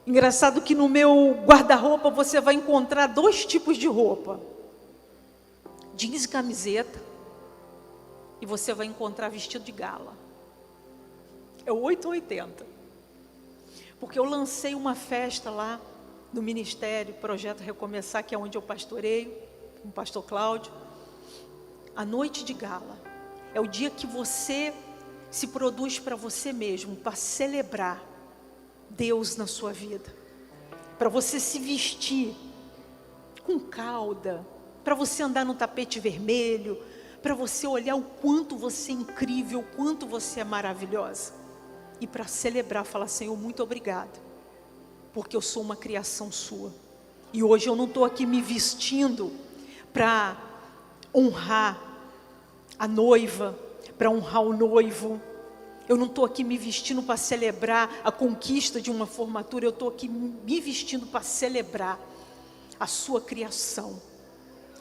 Engraçado que no meu guarda-roupa você vai encontrar 2 tipos de roupa: jeans e camiseta, e você vai encontrar vestido de gala. É 8 ou 80. Porque eu lancei uma festa lá no ministério, Projeto Recomeçar, que é onde eu pastoreio, com o pastor Cláudio. A noite de gala é o dia que você se produz para você mesmo, para celebrar Deus na sua vida, para você se vestir com cauda, para você andar no tapete vermelho, para você olhar o quanto você é incrível, o quanto você é maravilhosa, e para celebrar, falar: Senhor, muito obrigado, porque eu sou uma criação sua, e hoje eu não estou aqui me vestindo para honrar a noiva, para honrar o noivo. Eu não estou aqui me vestindo para celebrar a conquista de uma formatura. Eu estou aqui me vestindo para celebrar a sua criação.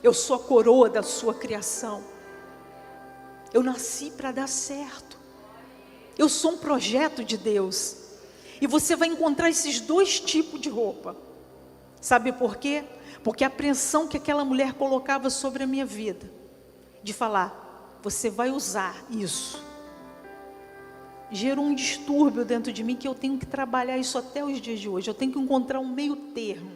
Eu sou a coroa da sua criação. Eu nasci para dar certo. Eu sou um projeto de Deus. E você vai encontrar esses dois tipos de roupa. Sabe por quê? Porque a pressão que aquela mulher colocava sobre a minha vida, de falar: você vai usar isso, gerou um distúrbio dentro de mim, que eu tenho que trabalhar isso até os dias de hoje. Eu tenho que encontrar um meio termo,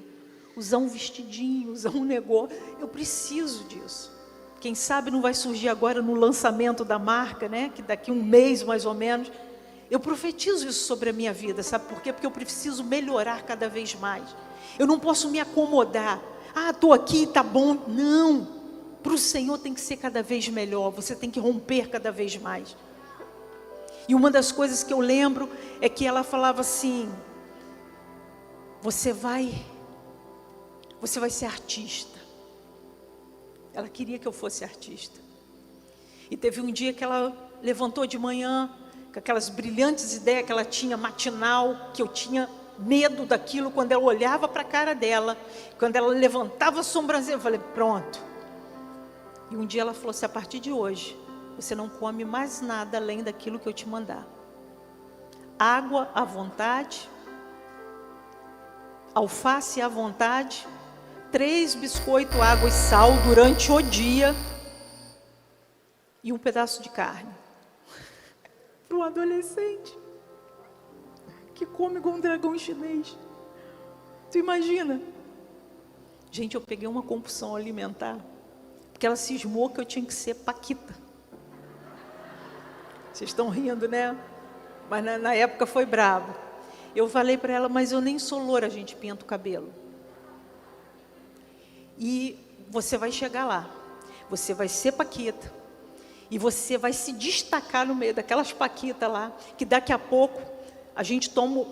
usar um vestidinho, usar um negócio. Eu preciso disso. Quem sabe não vai surgir agora no lançamento da marca, né? Que daqui um mês mais ou menos. Eu profetizo isso sobre a minha vida, sabe por quê? Porque eu preciso melhorar cada vez mais. Eu não posso me acomodar. Estou aqui, tá bom. Não, para o Senhor tem que ser cada vez melhor. Você tem que romper cada vez mais. E uma das coisas que eu lembro é que ela falava assim: você vai ser artista. Ela queria que eu fosse artista. E teve um dia que ela levantou de manhã, com aquelas brilhantes ideias que ela tinha, matinal, que eu tinha medo daquilo quando ela olhava para a cara dela. Quando ela levantava a sobrancelha, eu falei: pronto. E um dia ela falou assim: a partir de hoje, você não come mais nada além daquilo que eu te mandar. Água à vontade, alface à vontade, 3 biscoitos, água e sal durante o dia, e um pedaço de carne. Para um adolescente que come igual um dragão chinês. Tu imagina? Gente, eu peguei uma compulsão alimentar, porque ela cismou que eu tinha que ser paquita. Vocês estão rindo, né? Mas na época foi brabo. Eu falei para ela: mas eu nem sou loura, a gente pinta o cabelo. E você vai chegar lá, você vai ser paquita, e você vai se destacar no meio daquelas paquitas lá, que daqui a pouco a gente toma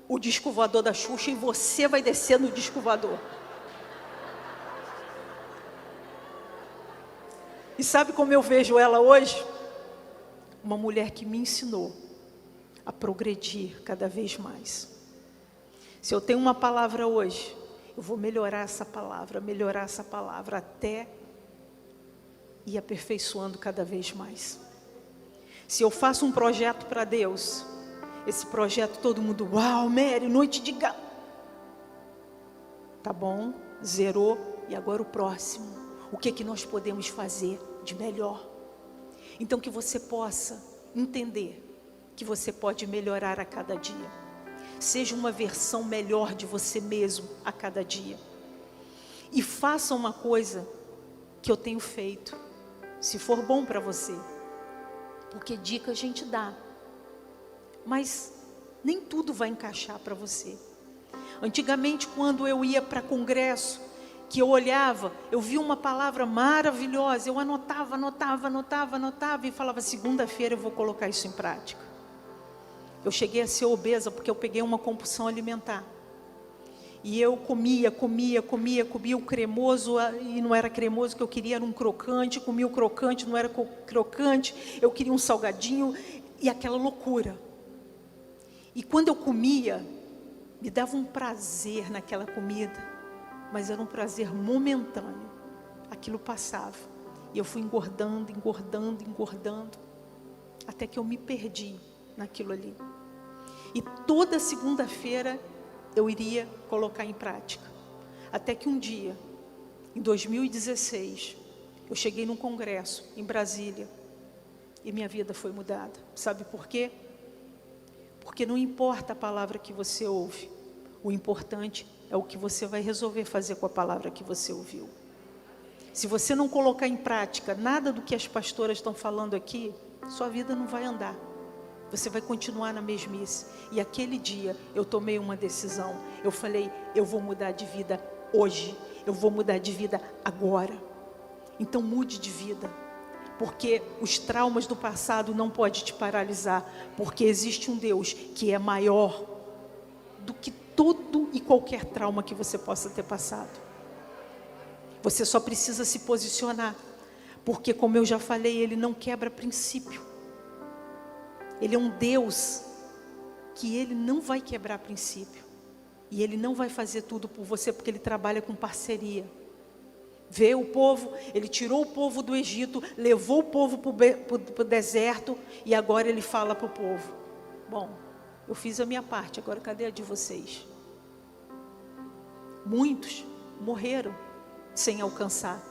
o disco voador da Xuxa e você vai descer no disco voador. E sabe como eu vejo ela hoje? Uma mulher que me ensinou a progredir cada vez mais. Se eu tenho uma palavra hoje, eu vou melhorar essa palavra até ir aperfeiçoando cada vez mais. Se eu faço um projeto para Deus, esse projeto todo mundo: uau, Mary, noite de tá bom, zerou, e agora o próximo. O que nós podemos fazer de melhor? Então que você possa entender que você pode melhorar a cada dia. Seja uma versão melhor de você mesmo a cada dia. E faça uma coisa que eu tenho feito, se for bom para você. Porque dica a gente dá, mas nem tudo vai encaixar para você. Antigamente, quando eu ia para congresso, que eu olhava, eu via uma palavra maravilhosa, eu anotava e falava: segunda-feira eu vou colocar isso em prática. Eu cheguei a ser obesa porque eu peguei uma compulsão alimentar. E eu comia o cremoso, e não era cremoso que eu queria, era um crocante, comia o crocante, não era crocante, eu queria um salgadinho, e aquela loucura. E quando eu comia, me dava um prazer naquela comida, mas era um prazer momentâneo. Aquilo passava, e eu fui engordando, até que eu me perdi naquilo ali. E toda segunda-feira eu iria colocar em prática. Até que um dia, em 2016, eu cheguei num congresso em Brasília e minha vida foi mudada. Sabe por quê? Porque não importa a palavra que você ouve, o importante é o que você vai resolver fazer com a palavra que você ouviu. Se você não colocar em prática nada do que as pastoras estão falando aqui, sua vida não vai andar. você vai continuar na mesmice. E aquele dia eu tomei uma decisão. Eu falei, eu vou mudar de vida hoje. Eu vou mudar de vida agora. Então mude de vida. Porque os traumas do passado não podem te paralisar. Porque existe um Deus que é maior do que todo e qualquer trauma que você possa ter passado. Você só precisa se posicionar. Porque, como eu já falei, Ele não quebra princípio. Ele é um Deus que Ele não vai quebrar princípio. E Ele não vai fazer tudo por você, porque Ele trabalha com parceria. Vê o povo, Ele tirou o povo do Egito, levou o povo para o deserto, e agora Ele fala para o povo, bom, eu fiz a minha parte, agora cadê a de vocês? Muitos morreram sem alcançar.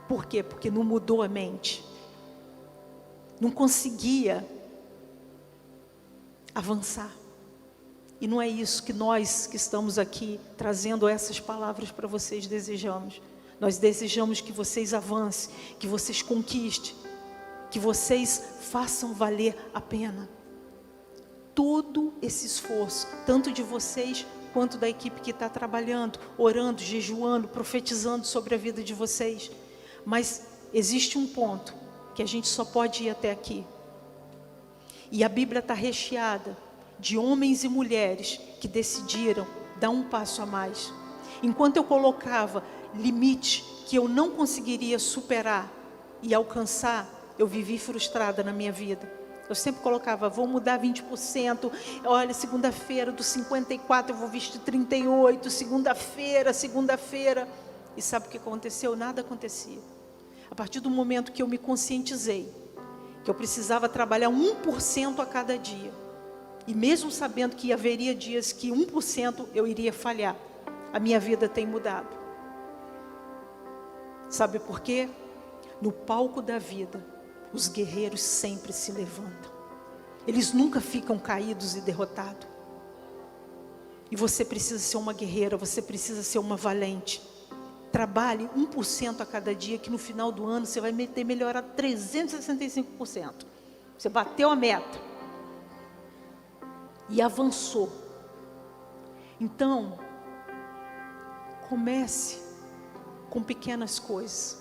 Por quê? Porque não mudou a mente. Não conseguia avançar. E não é isso que nós que estamos aqui trazendo essas palavras para vocês desejamos. Nós desejamos que vocês avancem, que vocês conquistem, que vocês façam valer a pena. Todo esse esforço, tanto de vocês quanto da equipe que está trabalhando, orando, jejuando, profetizando sobre a vida de vocês. Mas existe um ponto que a gente só pode ir até aqui. E a Bíblia está recheada de homens e mulheres que decidiram dar um passo a mais. Enquanto eu colocava limite que eu não conseguiria superar e alcançar, eu vivi frustrada na minha vida. Eu sempre colocava, vou mudar 20%, olha, segunda-feira dos 54 eu vou vestir 38, segunda-feira. E sabe o que aconteceu? Nada acontecia. A partir do momento que eu me conscientizei, que eu precisava trabalhar 1% a cada dia, e mesmo sabendo que haveria dias que 1% eu iria falhar, a minha vida tem mudado. Sabe por quê? No palco da vida, os guerreiros sempre se levantam. Eles nunca ficam caídos e derrotados. E você precisa ser uma guerreira, você precisa ser uma valente. Trabalhe 1% a cada dia, que no final do ano você vai ter melhorado 365%. Você bateu a meta. E avançou. Então, comece com pequenas coisas.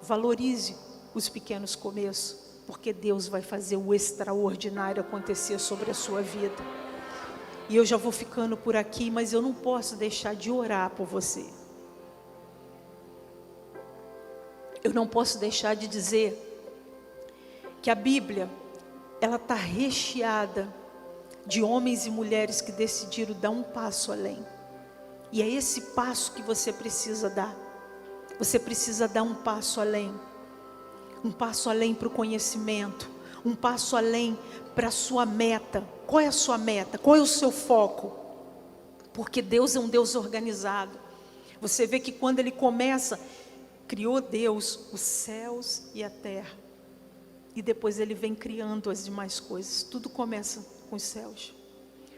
Valorize os pequenos começos, porque Deus vai fazer o extraordinário acontecer sobre a sua vida. E eu já vou ficando por aqui, mas eu não posso deixar de orar por você. Eu não posso deixar de dizer que a Bíblia, ela está recheada de homens e mulheres que decidiram dar um passo além. E é esse passo que você precisa dar. Você precisa dar um passo além. Um passo além para o conhecimento. Um passo além para a sua meta. Qual é a sua meta? Qual é o seu foco? Porque Deus é um Deus organizado. Você vê que quando Ele começa, criou Deus os céus e a terra. E depois Ele vem criando as demais coisas. Tudo começa com os céus.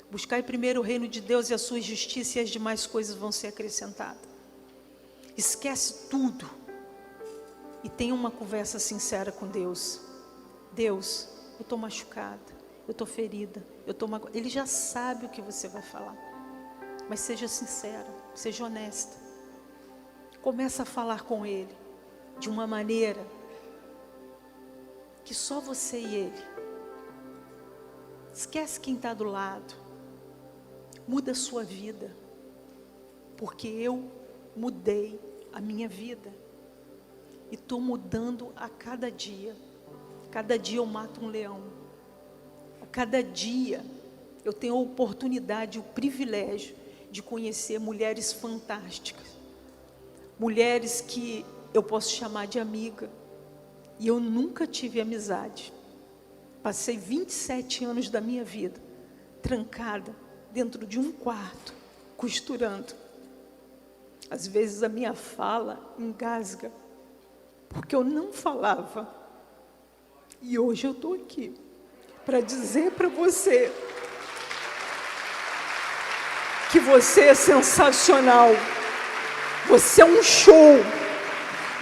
Buscai primeiro o reino de Deus e a sua justiça, e as demais coisas vão ser acrescentadas. Esquece tudo e tenha uma conversa sincera com Deus. Deus, eu estou machucada, eu estou ferida, eu estou magoada. Ele já sabe o que você vai falar, mas seja sincera, seja honesta. Começa a falar com Ele de uma maneira que só você e Ele. Esquece quem está do lado. Muda a sua vida, porque eu mudei a minha vida e estou mudando a cada dia. Cada dia eu mato um leão. A cada dia eu tenho a oportunidade, o privilégio de conhecer mulheres fantásticas, mulheres que eu posso chamar de amiga, e eu nunca tive amizade. Passei 27 anos da minha vida trancada dentro de um quarto, costurando. Às vezes a minha fala engasga, porque eu não falava. E hoje eu estou aqui para dizer para você que você é sensacional. Você é um show.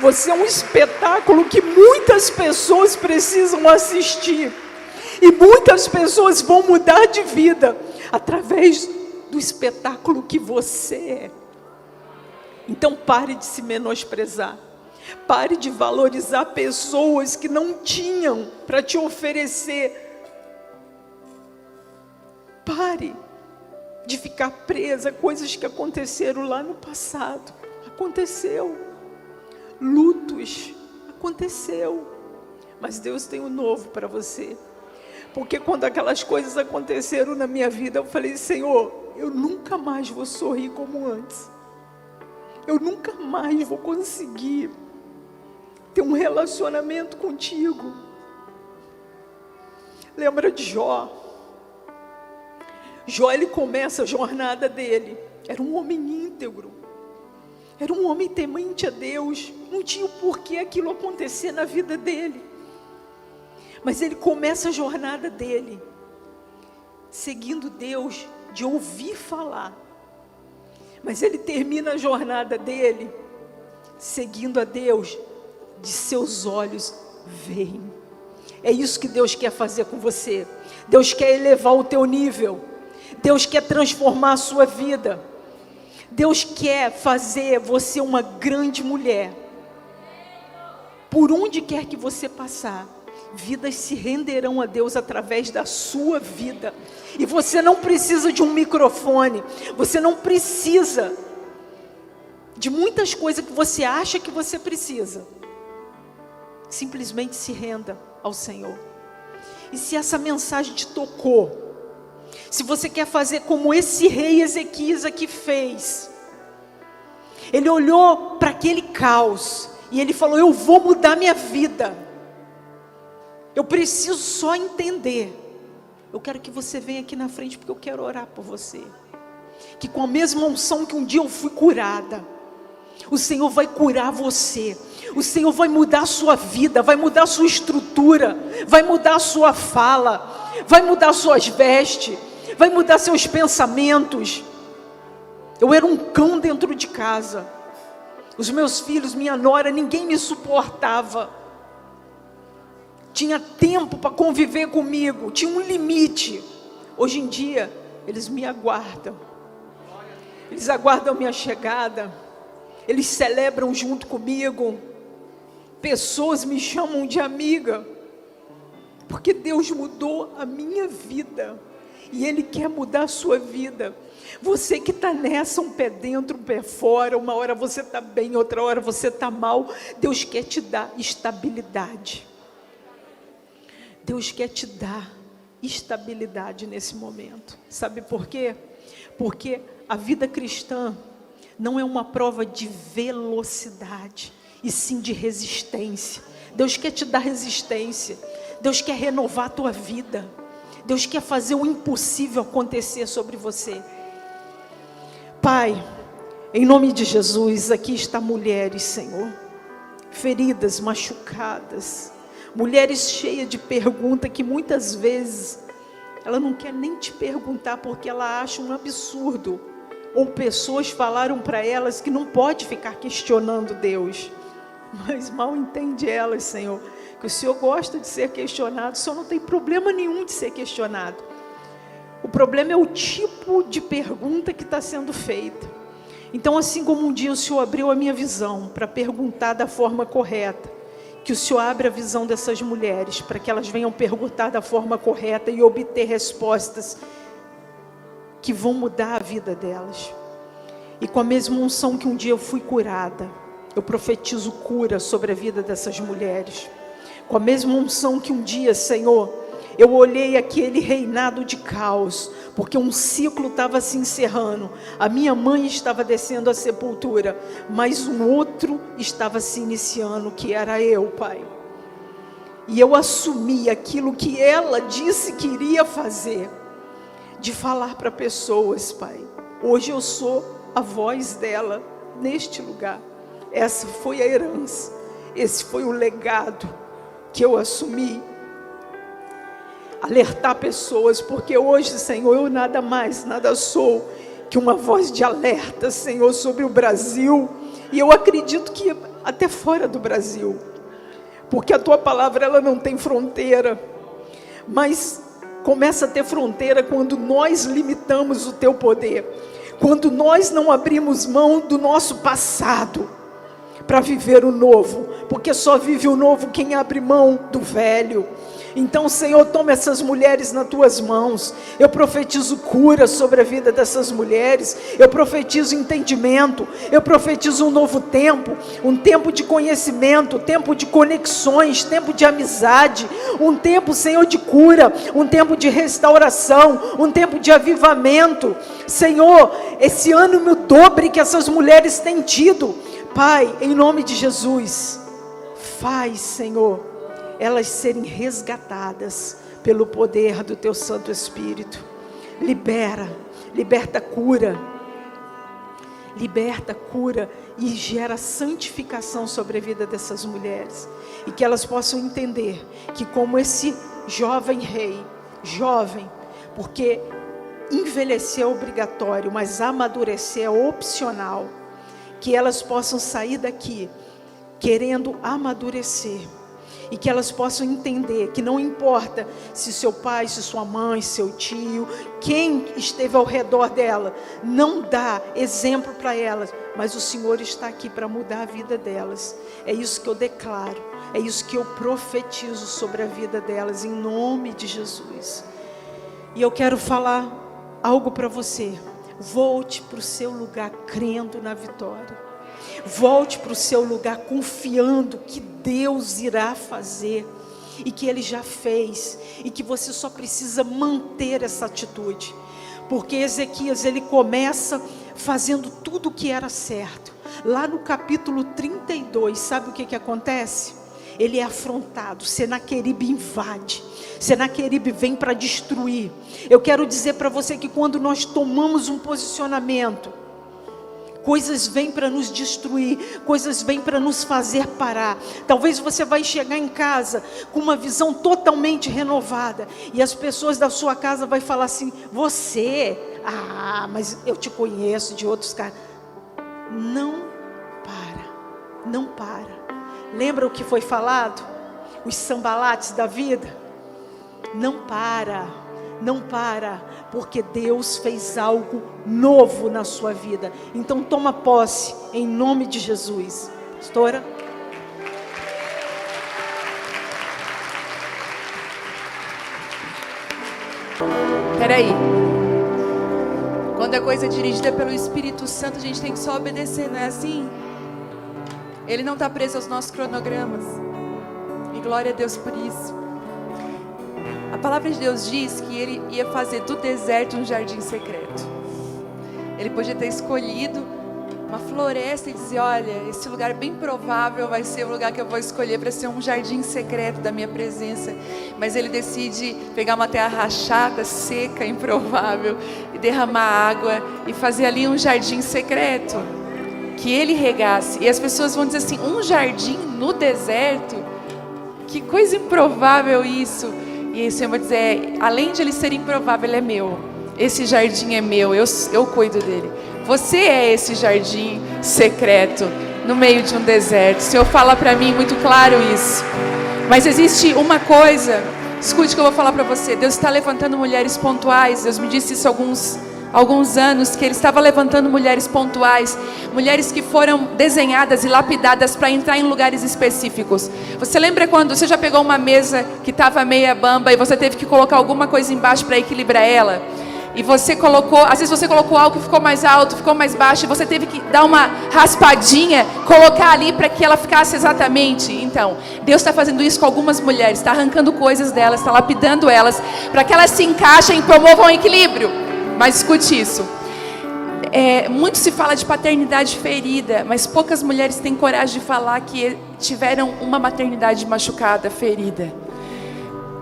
Você é um espetáculo que muitas pessoas precisam assistir. E muitas pessoas vão mudar de vida através do espetáculo que você é. Então pare de se menosprezar. Pare de valorizar pessoas que não tinham para te oferecer. Pare de ficar presa a coisas que aconteceram lá no passado. Aconteceu. Lutos. Aconteceu. Mas Deus tem um novo para você. Porque quando aquelas coisas aconteceram na minha vida, eu falei: Senhor, eu nunca mais vou sorrir como antes. Eu nunca mais vou conseguir ter um relacionamento contigo. Lembra de Jó? Jó, ele começa a jornada dele. Era um homem íntegro. Era um homem temente a Deus. Não tinha o porquê aquilo acontecer na vida dele. Mas ele começa a jornada dele seguindo Deus de ouvir falar. Mas ele termina a jornada dele seguindo a Deus de seus olhos veem. É isso que Deus quer fazer com você. Deus quer elevar o teu nível. Deus quer transformar a sua vida. Deus quer fazer você uma grande mulher. Por onde quer que você passar, vidas se renderão a Deus através da sua vida. E você não precisa de um microfone. Você não precisa de muitas coisas que você acha que você precisa. Simplesmente se renda ao Senhor. E se essa mensagem te tocou, se você quer fazer como esse rei Ezequias aqui fez, ele olhou para aquele caos e ele falou: eu vou mudar minha vida. Eu preciso só entender. Eu quero que você venha aqui na frente, porque eu quero orar por você. Que com a mesma unção que um dia eu fui curada, o Senhor vai curar você. O Senhor vai mudar a sua vida, vai mudar a sua estrutura, vai mudar a sua fala, vai mudar suas vestes, vai mudar seus pensamentos. Eu era um cão dentro de casa. Os meus filhos, minha nora, ninguém me suportava. Tinha tempo para conviver comigo, tinha um limite. Hoje em dia, eles me aguardam. Eles aguardam a minha chegada. Eles celebram junto comigo. Pessoas me chamam de amiga. Porque Deus mudou a minha vida. E Ele quer mudar a sua vida. Você que está nessa, um pé dentro, um pé fora. Uma hora você está bem, outra hora você está mal. Deus quer te dar estabilidade. Deus quer te dar estabilidade nesse momento. Sabe por quê? Porque a vida cristã não é uma prova de velocidade, e sim de resistência. Deus quer te dar resistência. Deus quer renovar a tua vida. Deus quer fazer o impossível acontecer sobre você. Pai, em nome de Jesus, aqui está mulheres, Senhor, feridas, machucadas, mulheres cheias de perguntas que muitas vezes ela não quer nem te perguntar porque ela acha um absurdo, ou pessoas falaram para elas que não pode ficar questionando Deus, mas mal entende elas, Senhor, que o Senhor gosta de ser questionado. Só não tem problema nenhum de ser questionado. O problema é o tipo de pergunta que está sendo feita. Então, assim como um dia o Senhor abriu a minha visão para perguntar da forma correta, que o Senhor abra a visão dessas mulheres, para que elas venham perguntar da forma correta e obter respostas que vão mudar a vida delas. E com a mesma unção que um dia eu fui curada, eu profetizo cura sobre a vida dessas mulheres. Com a mesma unção que um dia, Senhor, eu olhei aquele reinado de caos, porque um ciclo estava se encerrando. A minha mãe estava descendo à sepultura, mas um outro estava se iniciando, que era eu, Pai. E eu assumi aquilo que ela disse que iria fazer, de falar para pessoas, Pai. Hoje eu sou a voz dela neste lugar. Essa foi a herança, esse foi o legado que eu assumi. Alertar pessoas, porque hoje, Senhor, eu nada mais, nada sou que uma voz de alerta, Senhor, sobre o Brasil, e eu acredito que até fora do Brasil, porque a Tua palavra ela não tem fronteira. mas começa a ter fronteira quando nós limitamos o teu poder, quando nós não abrimos mão do nosso passado para viver o novo, porque só vive o novo quem abre mão do velho. Então, Senhor, toma essas mulheres nas tuas mãos. Eu profetizo cura sobre a vida dessas mulheres. Eu profetizo entendimento. Eu profetizo um novo tempo, um tempo de conhecimento, tempo de conexões, tempo de amizade, um tempo, Senhor, de cura, um tempo de restauração, um tempo de avivamento. Senhor, esse ânimo o dobre que essas mulheres têm tido, Pai, em nome de Jesus, faz, Senhor, elas serem resgatadas pelo poder do teu Santo Espírito. Liberta cura e gera santificação sobre a vida dessas mulheres, e que elas possam entender que, como esse jovem rei, porque envelhecer é obrigatório, mas amadurecer é opcional, que elas possam sair daqui querendo amadurecer, e que elas possam entender que não importa se seu pai, se sua mãe, seu tio, quem esteve ao redor dela, não dá exemplo para elas, mas o Senhor está aqui para mudar a vida delas. É isso que eu declaro, é isso que eu profetizo sobre a vida delas, em nome de Jesus. E eu quero falar algo para você. Volte para o seu lugar crendo na vitória. Volte para o seu lugar confiando que Deus irá fazer, e que Ele já fez, e que você só precisa manter essa atitude. Porque Ezequias, ele começa fazendo tudo o que era certo. Lá no capítulo 32, sabe o que acontece? Ele é afrontado, Senaqueribe invade, Senaqueribe vem para destruir. Eu quero dizer para você que quando nós tomamos um posicionamento, coisas vêm para nos destruir, coisas vêm para nos fazer parar. Talvez você vai chegar em casa com uma visão totalmente renovada, e as pessoas da sua casa vão falar assim: você, mas eu te conheço de outros caras. Não para. Lembra o que foi falado? Os sambalates da vida? Não para, porque Deus fez algo novo na sua vida. Então toma posse, em nome de Jesus. Pastora? Peraí. Quando a coisa é dirigida pelo Espírito Santo, a gente tem que só obedecer, não é assim? Ele não está preso aos nossos cronogramas. E glória a Deus por isso. A palavra de Deus diz que Ele ia fazer do deserto um jardim secreto. Ele podia ter escolhido uma floresta e dizer: olha, esse lugar bem provável vai ser o lugar que eu vou escolher para ser um jardim secreto da minha presença. Mas Ele decide pegar uma terra rachada, seca, improvável, e derramar água e fazer ali um jardim secreto que Ele regasse. E as pessoas vão dizer assim: um jardim no deserto? Que coisa improvável isso. E o Senhor vai dizer: além de ele ser improvável, ele é meu. Esse jardim é meu, eu cuido dele. Você é esse jardim secreto no meio de um deserto. O Senhor fala para mim muito claro isso. Mas existe uma coisa, escute o que eu vou falar para você. Deus está levantando mulheres pontuais. Deus me disse isso há alguns anos, que Ele estava levantando mulheres pontuais, mulheres que foram desenhadas e lapidadas para entrar em lugares específicos. Você lembra quando você já pegou uma mesa que estava meia bamba e você teve que colocar alguma coisa embaixo para equilibrar ela? E você colocou, às vezes você colocou algo que ficou mais alto, ficou mais baixo, e você teve que dar uma raspadinha, colocar ali para que ela ficasse exatamente. Então, Deus está fazendo isso com algumas mulheres, está arrancando coisas delas, está lapidando elas, para que elas se encaixem e promovam o equilíbrio. Mas escute isso, muito se fala de paternidade ferida, mas poucas mulheres têm coragem de falar que tiveram uma maternidade machucada, ferida.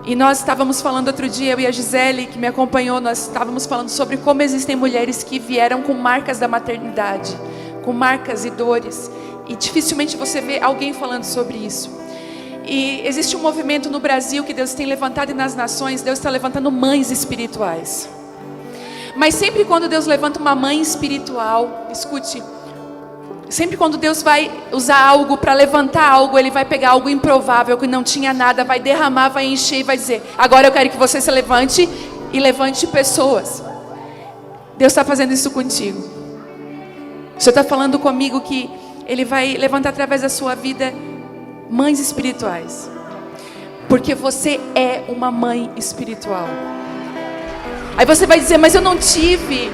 E nós estávamos falando outro dia, eu e a Gisele, que me acompanhou, nós estávamos falando sobre como existem mulheres que vieram com marcas da maternidade, com marcas e dores, e dificilmente você vê alguém falando sobre isso. E existe um movimento no Brasil que Deus tem levantado, e nas nações Deus está levantando mães espirituais. Mas sempre quando Deus levanta uma mãe espiritual, escute Sempre quando Deus vai usar algo para levantar algo, Ele vai pegar algo improvável, que não tinha nada, vai derramar, vai encher e vai dizer: agora eu quero que você se levante e levante pessoas. Deus está fazendo isso contigo. O Senhor está falando comigo que Ele vai levantar através da sua vida mães espirituais. Porque você é uma mãe espiritual. Aí você vai dizer: mas eu não tive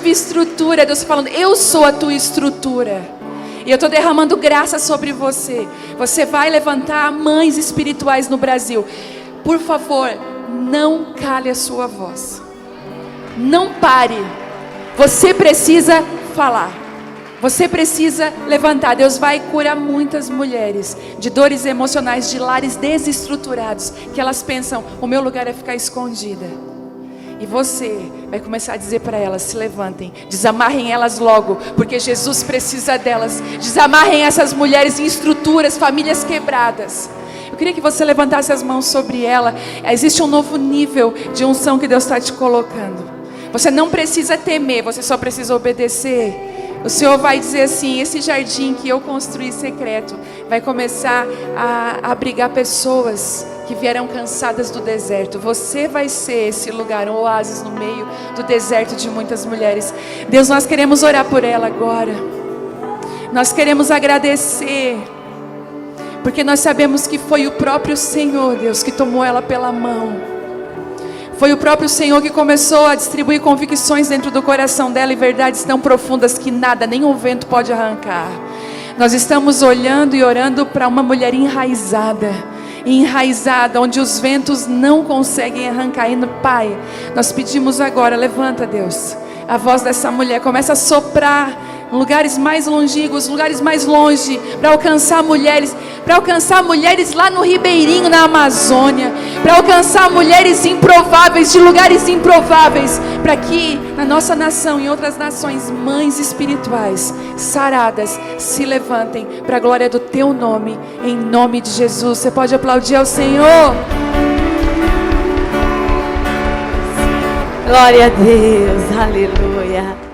estrutura. Deus está falando: eu sou a tua estrutura. E eu estou derramando graça sobre você. Você vai levantar mães espirituais no Brasil. Por favor, não cale a sua voz. Não pare. Você precisa falar. Você precisa levantar. Deus vai curar muitas mulheres de dores emocionais, de lares desestruturados, que elas pensam: o meu lugar é ficar escondida. E você vai começar a dizer para elas: se levantem, desamarrem elas logo, porque Jesus precisa delas. Desamarrem essas mulheres em estruturas, famílias quebradas. Eu queria que você levantasse as mãos sobre ela. Existe um novo nível de unção que Deus está te colocando. Você não precisa temer, você só precisa obedecer. O Senhor vai dizer assim: esse jardim que eu construí secreto vai começar a abrigar pessoas que vieram cansadas do deserto. Você vai ser esse lugar, um oásis no meio do deserto de muitas mulheres. Deus, nós queremos orar por ela agora. Nós queremos agradecer, porque nós sabemos que foi o próprio Senhor, Deus, que tomou ela pela mão. Foi o próprio Senhor que começou a distribuir convicções dentro do coração dela e verdades tão profundas que nada, nenhum vento pode arrancar. Nós estamos olhando e orando para uma mulher enraizada, onde os ventos não conseguem arrancar. E, Pai, nós pedimos agora: levanta, Deus, a voz dessa mulher, começa a soprar em lugares mais longínquos, lugares mais longe, para alcançar mulheres lá no Ribeirinho, na Amazônia, para alcançar mulheres improváveis, de lugares improváveis, para que na nossa nação e em outras nações, mães espirituais saradas se levantem para a glória do Teu nome, em nome de Jesus. Você pode aplaudir ao Senhor? Glória a Deus, aleluia.